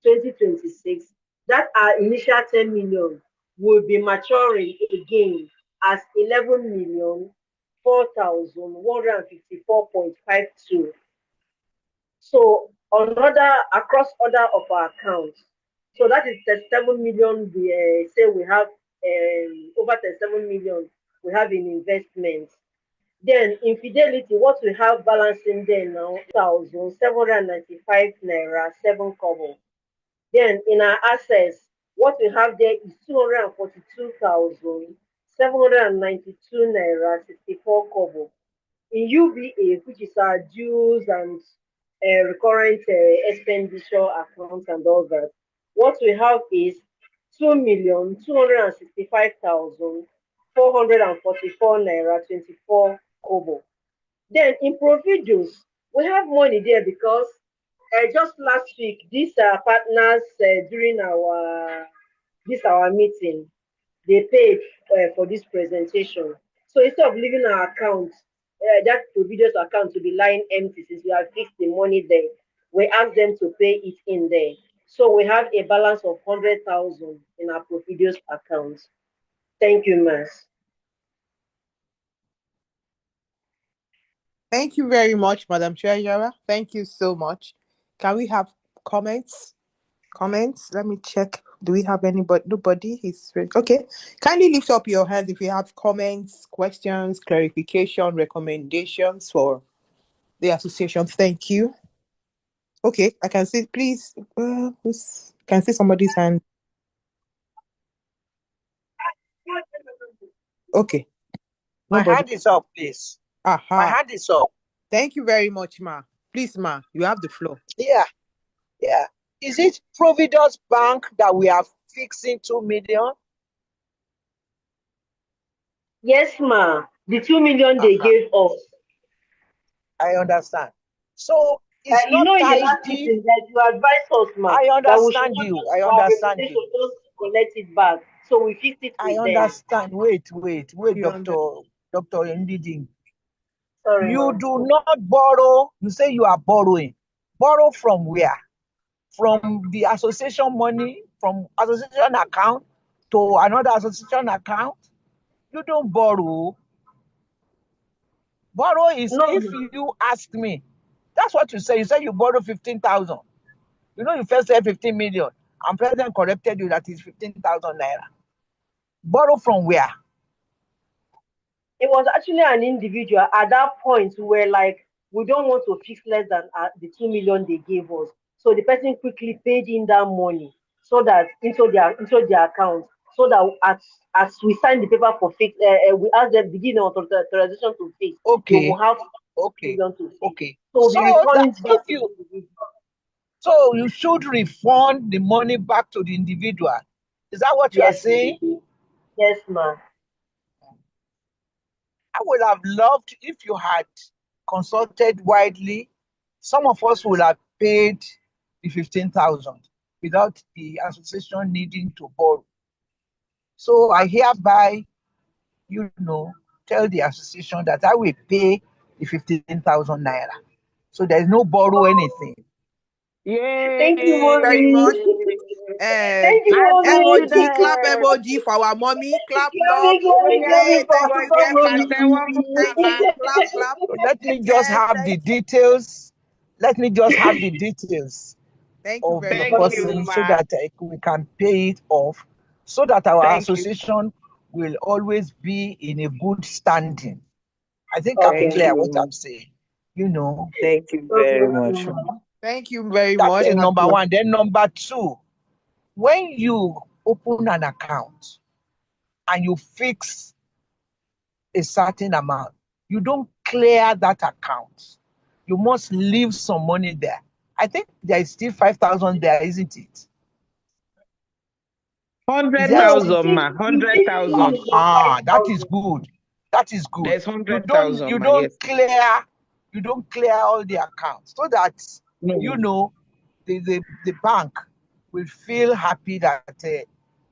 2026, that our initial 10 million will be maturing again as 11,004,154.52. So across other of our accounts, so that is 37 million. We say we have over 37 million we have in investments. Then infidelity, what we have balancing there now, 1,795 naira 7 kobo. Then in our assets, what we have there is 242,792 naira 64 kobo. In UBA, which is our dues and recurrent expenditure accounts and all that, what we have is 2,265,444 naira 24 kobo. Then in Providos, we have money there because just last week, these partners during our meeting, they paid for this presentation. So instead of leaving our account, that Providos account to be lying empty since we have fixed the money there, we asked them to pay it in there. So we have a balance of 100,000 in our Providos account. Thank you, Mas. Thank you very much, Madam Treasurer. Thank you so much. Can we have comments? Comments? Let me check. Do we have anybody? Nobody is ready. Okay. Kindly lift up your hand if you have comments, questions, clarification, recommendations for the association. Thank you. Okay, I can see. Please, can see somebody's hand. Okay, My nobody. hand is up, please. My Aha. hand is up. Thank you very much, ma. Please, ma, you have the floor. Yeah, yeah. Is it Providence Bank that we are fixing 2 million? Yes, ma. The 2 million they Uh-huh. gave us. I understand. So it's You not know, in the last tidy. meeting that you advised us, ma, I that we should understand not you. just I for our understand reputation, you. just collect it back. So we fixed it I with them. understand. Wait, You understand? Dr. Ndidi. Sorry, You ma. do not borrow. You say you are borrowing. Borrow from where? From the association money, from association account to another association account? You don't borrow. Borrow is No, if ma. you ask me. That's what you say. You say you borrow 15,000. You know you first said 15 million. And President corrected you that is 15,000 naira. Borrow from where? It was actually an individual. At that point, we were like, we don't want to fix less than the 2 million they gave us. So the person quickly paid in that money so that into their account, so that as we sign the paper for fix, we ask them begin authorization to fix. They will Okay, have 2 okay, million to fix. okay. So So we return that it back if to the you individual. so you should refund the money back to the individual. Is that what you are Yes, saying? yes, ma'am. I would have loved if you had consulted widely. Some of us would have paid the 15,000 without the association needing to borrow. So I hereby, tell the association that I will pay the 15,000 naira. So there's no borrow anything. Thank you, Very much. mommy. Um, Thank you, I see you mommy. emoji, clap there. emoji for our mommy. Clap love. Clapping, clapping, Yay! clapping for Thank our you super very much. mommy. Thank you. Clap, clap. So let me just Yes, have the thank you. details. Let me just have the details Thank you of very the Thank much. you, person so ma. that we can pay it off, so that our Thank you. association will always be in a good standing. I think I'm Okay. Thank clear what you. I'm saying. You know, Thank you God very bless you, much, ma. ma'am. Thank you very that much. is God number bless. one. Then number two, when you open an account and you fix a certain amount, you don't clear that account. You must leave some money there. I think there is still 5,000 there, isn't it? Is Hundred there No, still? thousand, ma. we Hundred did thousand. finish for That is 5,000. good. That is good. There's 100,000, You ma. don't Yes. clear all the accounts so that you No. know the bank will feel happy that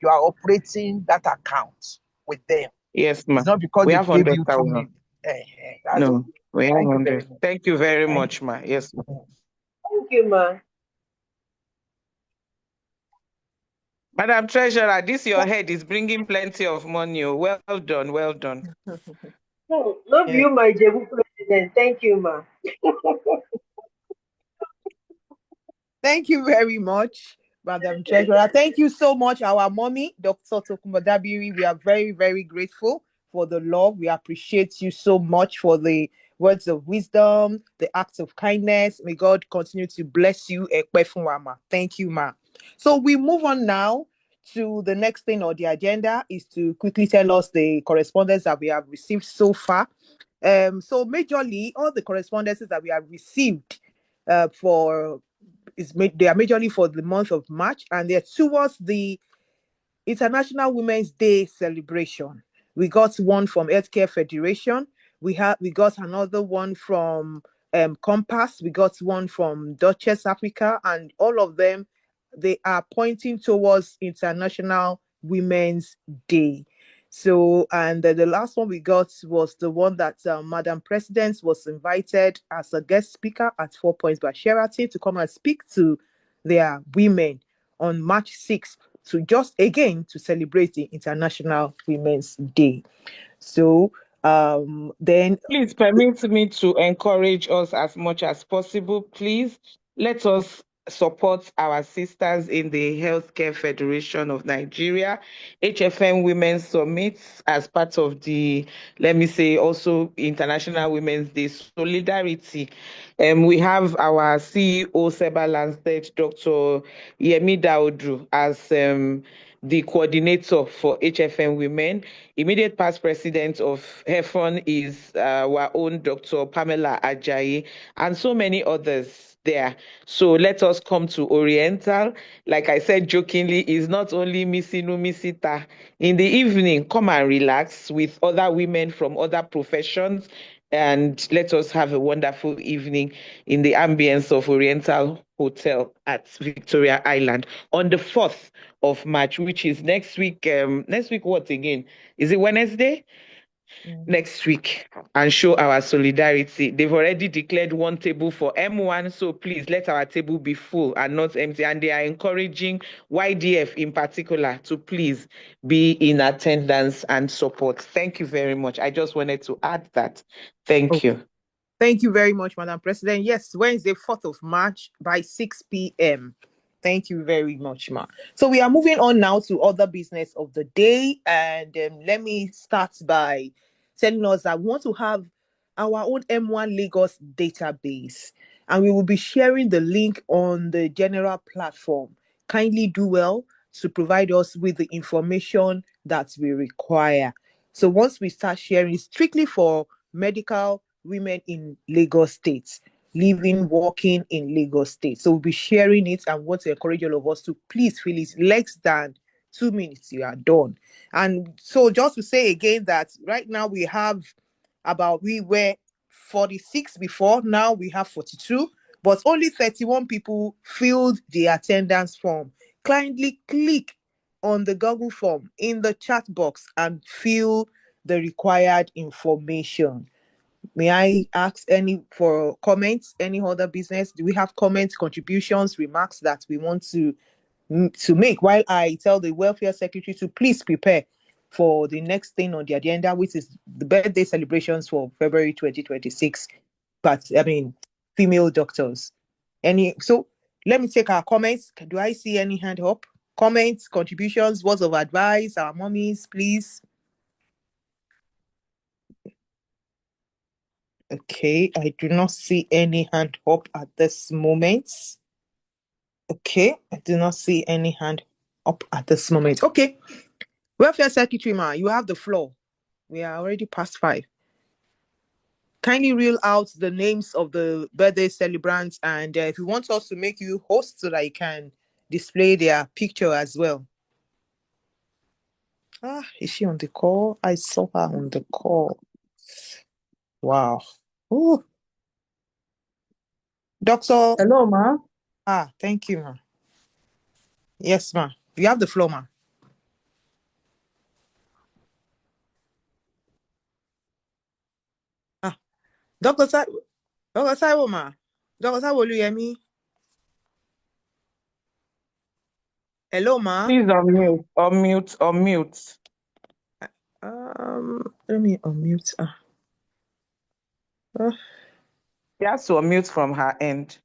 you are operating that account with them. Yes, ma. It's not because We they have gave hundred you 2 thousand. million. That's No, good. we have Thank you very 100. much. Thank you very Thank much, ma. Yes, ma. you. Thank you, ma'am. Madam Treasurer, this your head is bringing plenty of money. Oh. Well done, well done. Love Yeah. you, my Jebu president. Thank you, ma'am. Thank you very much, Madam Treasurer. Thank you so much, our mommy, Dr. Tokumbo Dabiri. We are very, very grateful for the love. We appreciate you so much for the words of wisdom, the acts of kindness. May God continue to bless you. Thank you, ma. So we move on now to the next thing on the agenda is to quickly tell us the correspondence that we have received so far. So majorly, all the correspondences that we have received they are majorly for the month of March, and they're towards the International Women's Day celebration. We got one from Healthcare Federation. We got another one from Compass. We got one from Duchess Africa, and all of them they are pointing towards International Women's Day. So, and the last one we got was the one that Madam President was invited as a guest speaker at 4 Points by Sheraton to come and speak to their women on March 6th to just again to celebrate the International Women's Day. So then Please permit me to encourage us as much as possible. Please let us support our sisters in the Healthcare Federation of Nigeria, HFM Women's Summit, as part of the, let me say, also International Women's Day solidarity. We have our CEO, Seba Lansted, Dr. Yemi Daudru, as the coordinator for HFM Women. Immediate past president of HEFON is our own Dr. Pamela Ajayi, and so many others there. So let us come to Oriental. Like I said jokingly, is not only Missinu Misita. In the evening, come and relax with other women from other professions, and let us have a wonderful evening in the ambience of Oriental Hotel at Victoria Island on the 4th of March, which is next week. Next week, what again? Is it Wednesday? Next week, and show our solidarity. They've already declared one table for MWAN, so please let our table be full and not empty. And they are encouraging YDF in particular to please be in attendance and support. Thank you very much. I just wanted to add that. Thank you. Thank you very much, Madam President. Yes, Wednesday, 4th of March by 6 p.m. Thank you very much, Ma. So we are moving on now to other business of the day. And let me start by telling us that we want to have our own M1 Lagos database. And we will be sharing the link on the general platform. Kindly do well to provide us with the information that we require. So once we start sharing, strictly for medical women in Lagos State, living, working in Lagos State. So we'll be sharing it and want to encourage all of us to please fill it less than 2 minutes. You are done. And so just to say again that right now we were 46 before, now we have 42, but only 31 people filled the attendance form. Kindly click on the Google form in the chat box and fill the required information. May I ask any for comments, any other business? Do we have comments, contributions, remarks that we want to make while I tell the welfare secretary to please prepare for the next thing on the agenda, which is the birthday celebrations for February 2026. But I mean, female doctors. So let me take our comments. Do I see any hand up? Comments, contributions, words of advice, our mummies, please. Okay, I do not see any hand up at this moment. Okay, I do not see any hand up at this moment. Okay, Welfare Secretary, ma, you have the floor. We are already past 5. Kindly reel out the names of the birthday celebrants, and if you want us to make you host so that you can display their picture as well. Is she on the call? I saw her on the call. Wow. Ooh. Doctor. Hello, ma. Thank you, ma. Yes, ma. You have the floor, ma. Dr. Saiwo, ma. Dr. Saiwo Oluyemi. Hello, ma. Please unmute. Let me unmute. She has to unmute from her end.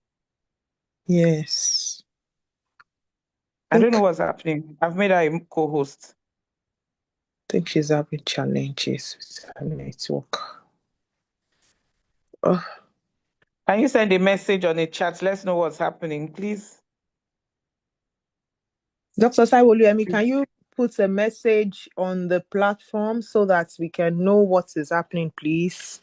Yes. I don't know what's happening. I've made her a co-host. think she's having challenges with her network. Oh, Can you send a message on the chat? Let's know what's happening, please. Dr. Saiwolu, can you put a message on the platform so that we can know what is happening, please?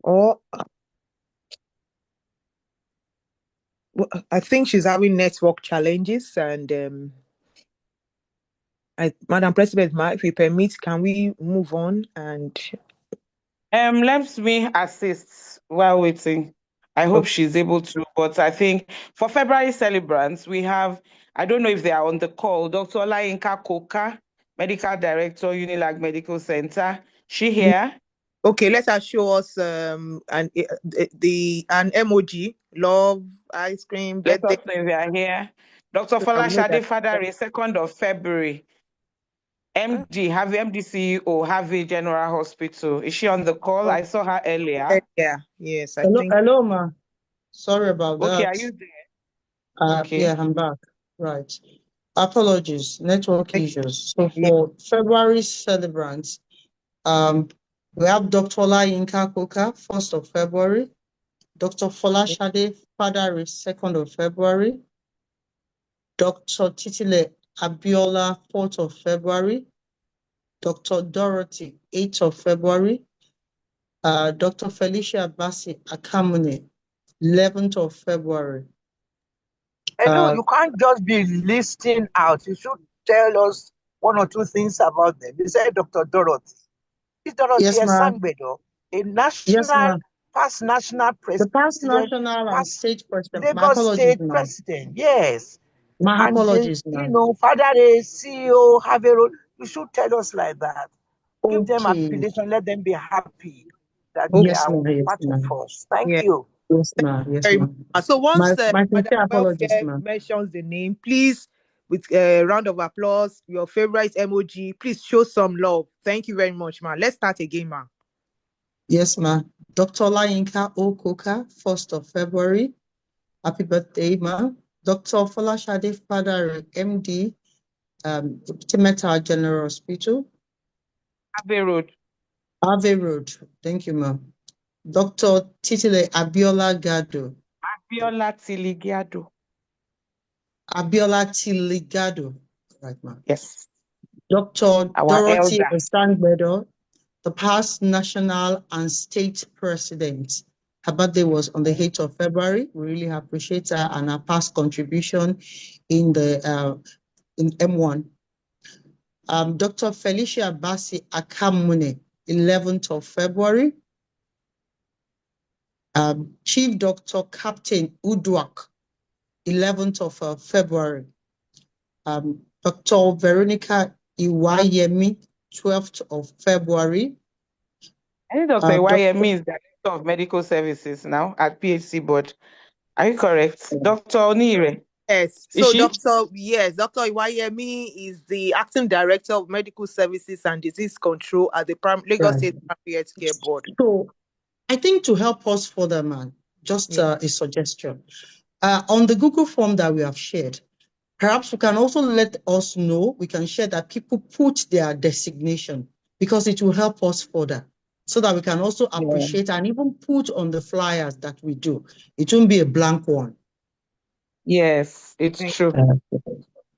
Or I think she's having network challenges, and Madam President, if you permit, can we move on? And Let me assist while waiting. I hope okay, she's able to, but I think for February celebrants, we have, I don't know if they are on the call, Dr. Olayinka Koka, Medical Director, Unilag Medical Center. She here? okay, let her show us an emoji, love, ice cream, Let birthday. us know if they are here. Dr. So that we know Folashade that. Fadare, 2nd of February. MD, Harvey MDCEO, Harvey General Hospital. Is she on the call? I saw her earlier. Yeah, yes, I Hello, think. hello, ma. Sorry about Okay, that. are you there? Yeah, Okay. I'm back. Right. Apologies, network issues. So Yeah. for February celebrants, we have Dr. Olayinka Koka, 1st of February, Dr. Folashade Fadare, 2nd of February, Dr. Titile Abiola, 4th of February, Dr. Dorothy, 8th of February, Dr. Felicia Bassi Akamune, 11th of February. Hello, you can't just be listing out. You should tell us one or two things about them. You said Dr. Dorothy. Is Dorothy Yes, ma'am. Sangbedo, a Yes, national, ma'am. past national The past president, national and past state president. My Lagos apologies, state ma'am. president? Yes. My And apologies, ma'am. Father is CEO, have a role. You should tell us like that. Give them Okay. appreciation, let them be happy that they Okay. Yes, are ma'am. Yes, part of ma'am. us. Thank Yeah. you. Yes, ma'am. Yes, Very much. ma'am. So once My Madam sincere apologies, Welfare ma'am. mentions the name, please, with a round of applause, your favorite emoji, please show some love. Thank you very much, man. Let's start again, man. Yes, ma'am. Dr. Olayinka Okoka, 1st of February. Happy birthday, ma'am. Dr. Folashade Fadare, MD, Timeta General Hospital, Abbey Road. Ave Road. Thank you, ma'am. Dr. Titile Abiola Gado, Abiola Tiligiado. Abiola Tiligado. Right, ma'am. Yes. Dr. Our Dorothy elder. Osangbedo, the past national and state president. Her birthday was on the 8th of February. We really appreciate her and her past contribution in the in MWAN. Dr. Felicia Bassi Akamune, 11th of February. Chief Dr. Captain Udwak, 11th of February. Dr. Veronica Iwayemi, 12th of February. I think Dr. Dr. Iwayemi is Director of Medical Services now at PHC Board. Are you correct? Dr. Onire. Yes. Is So she? Dr. Iwayemi is the acting director of medical services and disease control at the Lagos Right. State Primary Health Care Board. So I think to help us further, man, just Yeah. a suggestion. On the Google form that we have shared, perhaps we can also let us know, we can share that people put their designation because it will help us further so that we can also Yeah. appreciate and even put on the flyers that we do. It won't be a blank one. Yes, it's Thank true.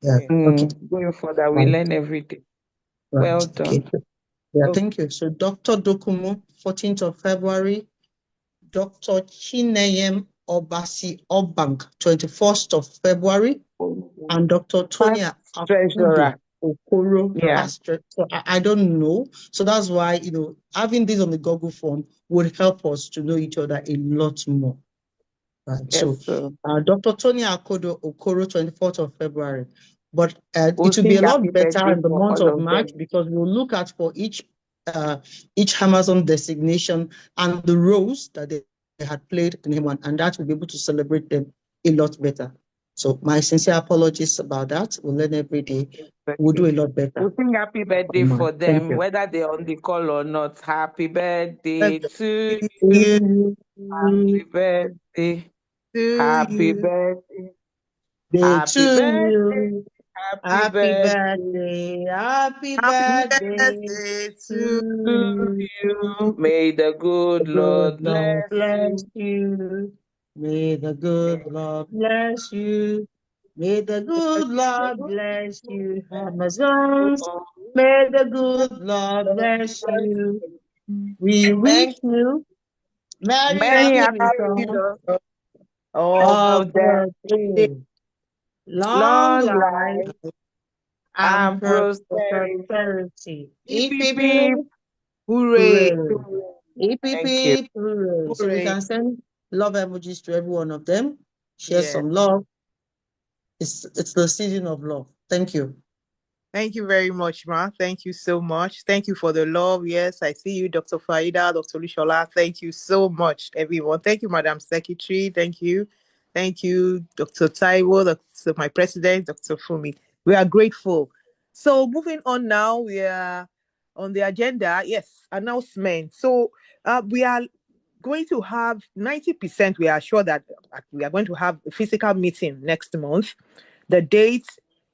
Yeah. you. Okay. Going further, we Right. learn every day. Right. Well Okay. done. Yeah. Okay. Thank you. So Dr. Dokumu, 14th of February, Dr. Chineyem Obasi Obank, 21st of February, and Dr. Past Tonya Akudo treasurer. Okoro, Yeah. past so I don't know. So that's why, having this on the Google form would help us to know each other a lot more. Right. Yes, So sir. Dr. Tonya Akudo Okoro, 24th of February. But We'll it will be sing a happy lot better birthday in the for month all of of March them. because we'll look at for each Amazon designation and the roles that they had played in him, and that will be able to celebrate them a lot better. So my sincere apologies about that. We'll learn every day. We'll do a lot better. We'll sing happy birthday for Thank them, you. whether they're on the call or not. Happy birthday to Thank you. you. Happy birthday. to Happy you. birthday. Day Happy to birthday. you. Happy Happy birthday birthday. Happy Happy birthday birthday to to to you. you. May the The good good Lord Lord bless bless you. you. May the good Lord bless you. May the good Lord bless you, Amazons. May the good Lord bless you. We wish Thank you many many many happy happy happy returns returns of of of the the the day. Long long life life and and prosperity. prosperity. Hip, Hip, hip, hip, hip, hip. hooray. hooray. Hip, hip, Thank you. hip, hooray. So we Hooray. can send love emojis to every one of them. Share Yeah. some love. It's the season of love. Thank you. Thank you very much, Ma. Thank you so much. Thank you for the love. Yes, I see you, Dr. Faida, Dr. Lushola. Thank you so much, everyone. Thank you, Madam Secretary. Thank you. Thank you, Dr. Taiwo, my president, Dr. Fumi. We are grateful. So moving on now, we are on the agenda. Yes, announcement. So we are going to have 90%. We are sure that we are going to have a physical meeting next month. The date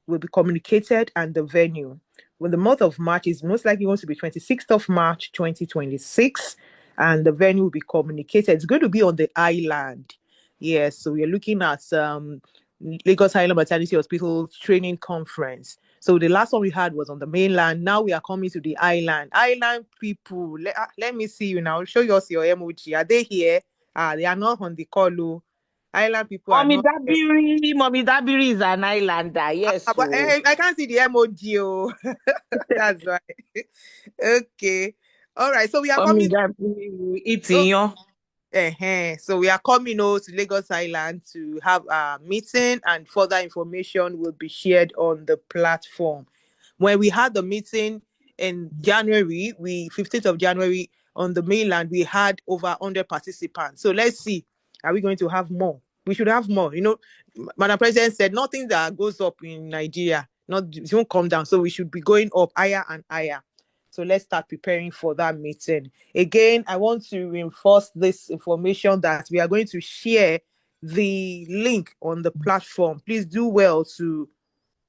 will be communicated and the venue. Well, the month of March is most likely going to be 26th of March 2026, and the venue will be communicated. It's going to be on the island. Yes, so we're looking at Lagos Island Maternity Hospital training conference. So the last one we had was on the mainland. Now we are coming to the island. Island people, let me see you now. Show us your emoji. Are they here? They are not on the call. Oh. Island people are not here. Mommy Dabiri is an islander. Yes, But so I can't see the emoji. Oh. That's right. Okay. All right. So we are Mommy coming. Dabiri, Oh, eating you. so we are coming to Lagos Island to have a meeting, and further information will be shared on the platform. When we had the meeting in January, 15th of January on the mainland, we had over 100 participants. So let's see, are we going to have more? We should have more. Madam President said nothing that goes up in Nigeria, it won't come down. So we should be going up higher and higher. So let's start preparing for that meeting. Again, I want to reinforce this information that we are going to share the link on the platform. Please do well to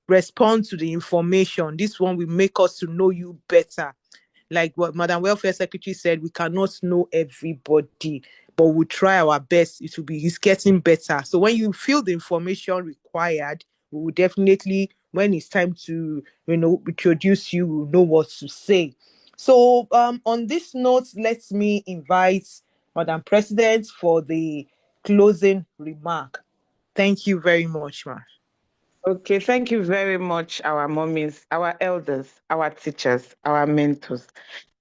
respond to the information. This one will make us to know you better. Like what Madam Welfare Secretary said, we cannot know everybody, but we'll try our best. It's getting better. So when you feel the information required, we will definitely, when it's time to, introduce you, we'll know what to say. So on this note, let me invite Madam President for the closing remark. Thank you very much, ma'am. Okay, thank you very much, our mommies, our elders, our teachers, our mentors.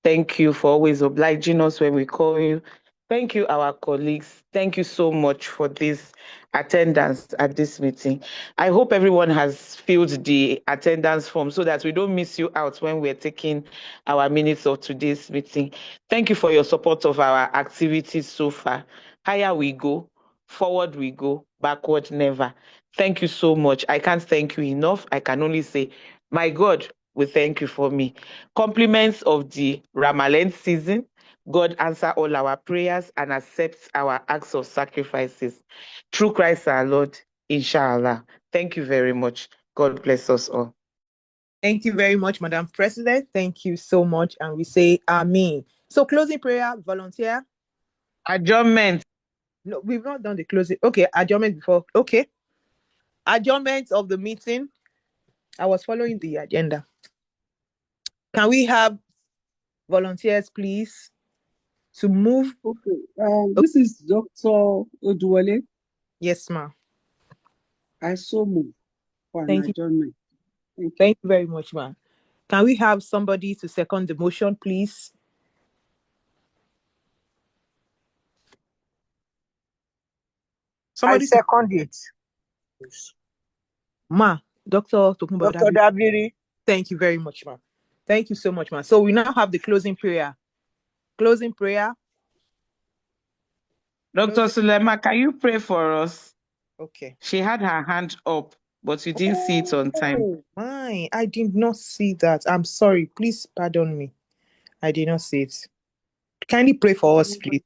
Thank you for always obliging us when we call you. Thank you, our colleagues. Thank you so much for this attendance at this meeting. I hope everyone has filled the attendance form so that we don't miss you out when we're taking our minutes of today's meeting. Thank you for your support of our activities so far. Higher we go, forward we go, backward never. Thank you so much. I can't thank you enough. I can only say, my God will thank you for me. Compliments of the Ramadan season. God answer all our prayers and accepts our acts of sacrifices. Through Christ our Lord, inshallah. Thank you very much. God bless us all. Thank you very much, Madam President. Thank you so much. And we say Amen. So closing prayer, volunteer. Adjournment. No, we've not done the closing. Okay, adjournment before. Okay. Adjournment of the meeting. I was following the agenda. Can we have volunteers, please, to move? Okay, Okay. this is Dr. Oduwale. Yes, ma'am. I so move for an Thank you. adjournment. Thank you. Thank you very much, ma'am. Can we have somebody to second the motion, please? I Somebody to second it. Ma, Dr. Tokunbo Dr. Adabi. Dabiri. Thank you very much, ma'am. Thank you so much, ma'am. So we now have the closing prayer. Closing prayer. Dr. Closing. Sulema, can you pray for us? Okay. She had her hand up, but you didn't see it on time. Oh, my. I did not see that. I'm sorry. Please pardon me. I did not see it. Kindly pray for us, please.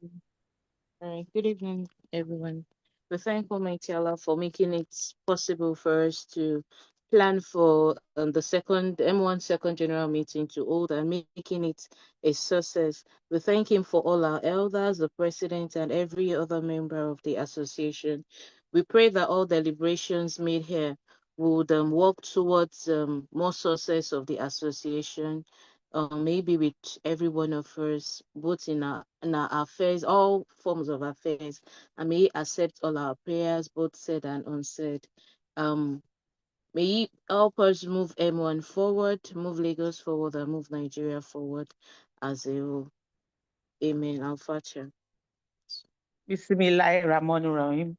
All right. Good evening, everyone. We thank Almighty Allah for making it possible for us to plan for the M1 second general meeting to hold and making it a success. We thank him for all our elders, the president, and every other member of the association. We pray that all deliberations made here would work towards more success of the association, maybe with every one of us, both in our affairs, all forms of affairs, and may He accept all our prayers, both said and unsaid. May He help us move M1 forward, move Lagos forward, and move Nigeria forward as a whole. Amen. Al-Fatiha. Bismillahirrahmanirrahim.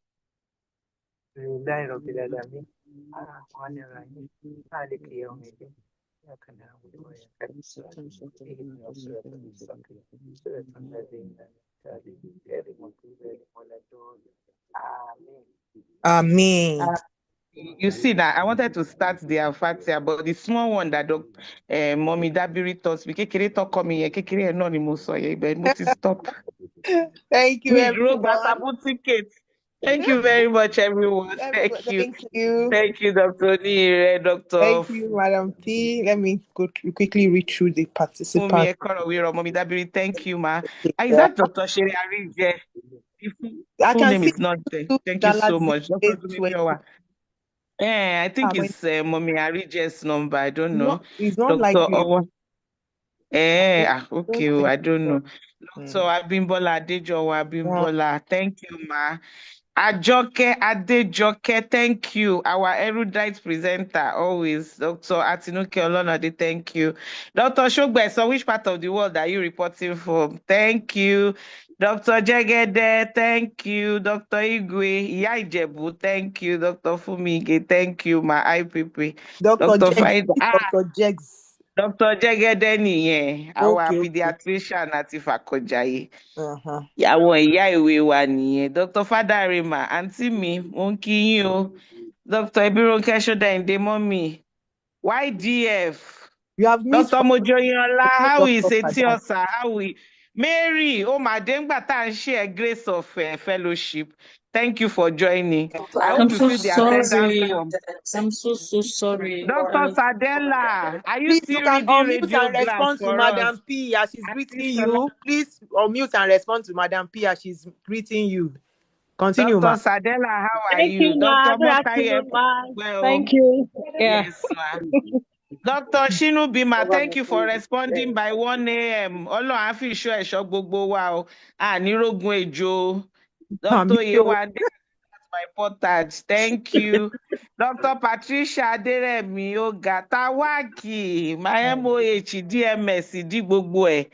لله رب العالمين الرحمن الرحيم مالك يوم الدين إياك نعبد وإياك نستعين اهدنا الصراط المستقيم صراط الذين أنعمت عليهم غير المغضوب عليهم ولا الضالين آمين. Amen. You see that I wanted to start the Al-Fatiha, but the small one that Mommy Dabiri taught me, kékeré tó kọ́ mi yẹn, kékeré yẹn náà ni mo sọ yẹn, ibẹ̀ mo ti stop. Thank you, Mi dúró gba everyone. certificate. Thank you very much, everyone. Everyone, Thank you. thank you. Thank you, Dr. Nire, Dr. Thank you, Madam P. Let me quickly read through the Fumi participants. Ekorowiro, Mommy Dabiri. Thank you, ma. Is Yeah. that Dr. Shere Arije? I Full can name see is not there. Thank you so Dalazzi much. Dr. A20. Dumebiowa. I think When it's Mommy Arije's number. I don't know. it's not Dr. likely. Owa. Don't Okay, think I don't so. know. Dr. Abimbola Adejowa Yeah. Abimbola. Thank you, ma. Ajoke Adejoke, thank you. Our erudite presenter, always. Dr. Atinuke Olonade, thank you. Dr. Shogbe, so which part of the world are you reporting from? Thank you. Dr. Jegede, thank you. Dr. Igwe, Iya Ijebu, thank you. Dr. Fumige, thank you. My IPP. Dr. Dr. Jegs. Faida, Dr. Jegs. Dr. Jegede nìyẹn, our Okay. pediatrician àti Fàkọ̀jàyè. Uh-huh. Àwọn ìyá ìwé wa nìyẹn. Dr. Fadarima, àǹtí mi, mo ń kí yín o. Dr. Ibironke Ṣódàìndé, mọ́mì. YDF. You have missed Dr. Mojoyinla, how is Dr. Fadam. Etiosa? How we? Mary, ó mà dé ńgbà tá à ń share grace of fellowship. Thank you for joining. I I'm hope you so fill the attendance sorry. form. I'm so sorry. Dr. Sadella, are you Please, you still can reading unmute Radio and Glass respond to for us? Madam P as she's Auntie greeting Shola. you. Please unmute and respond to Madam P as she's greeting you. Continue, Dr. ma. Sadella, how are Thank you? you, ma. Dr. Good Mokaye, afternoon, ma. well, Thank you. Yeah. yes, ma. Dr. Shinu Bima, thank you for responding by 1 a.m. Ọlọ́run á fi ìṣọ́ ẹ̀ṣọ́ gbogbo wa o. Ànírógun ejò. Dr. Yewande, that's my portage. Thank you. Dr. Patricia Aderemi Ogatawaki, my MOH, DMS, di gbogbo ẹ̀.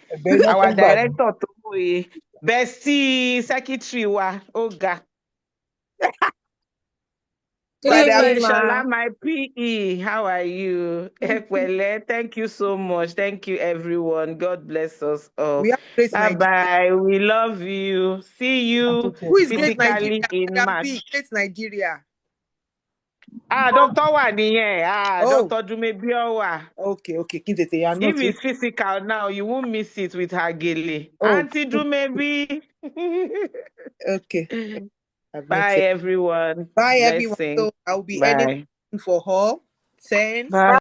Our director tó mòye. Bestie secretary wa, Oga. Madam, Shola, my PE, how are you? Ekwele, thank you so much. Thank you, everyone. God bless us all. we have Great Bye Nigeria. bye. We love you. See you Who is Great Nigeria? physically in Madam P, March. Great Nigeria. Dr. Waniye. Oh, Dr. Dumebiowa. okay. Kintete, you are If not. it's physical now, you won't miss it with her gele. Oh, Auntie Dumebi. okay. I've Bye, noted. everyone. Bye, everyone. Blessings. So I'll be ending Bye. for her. 10. Bye.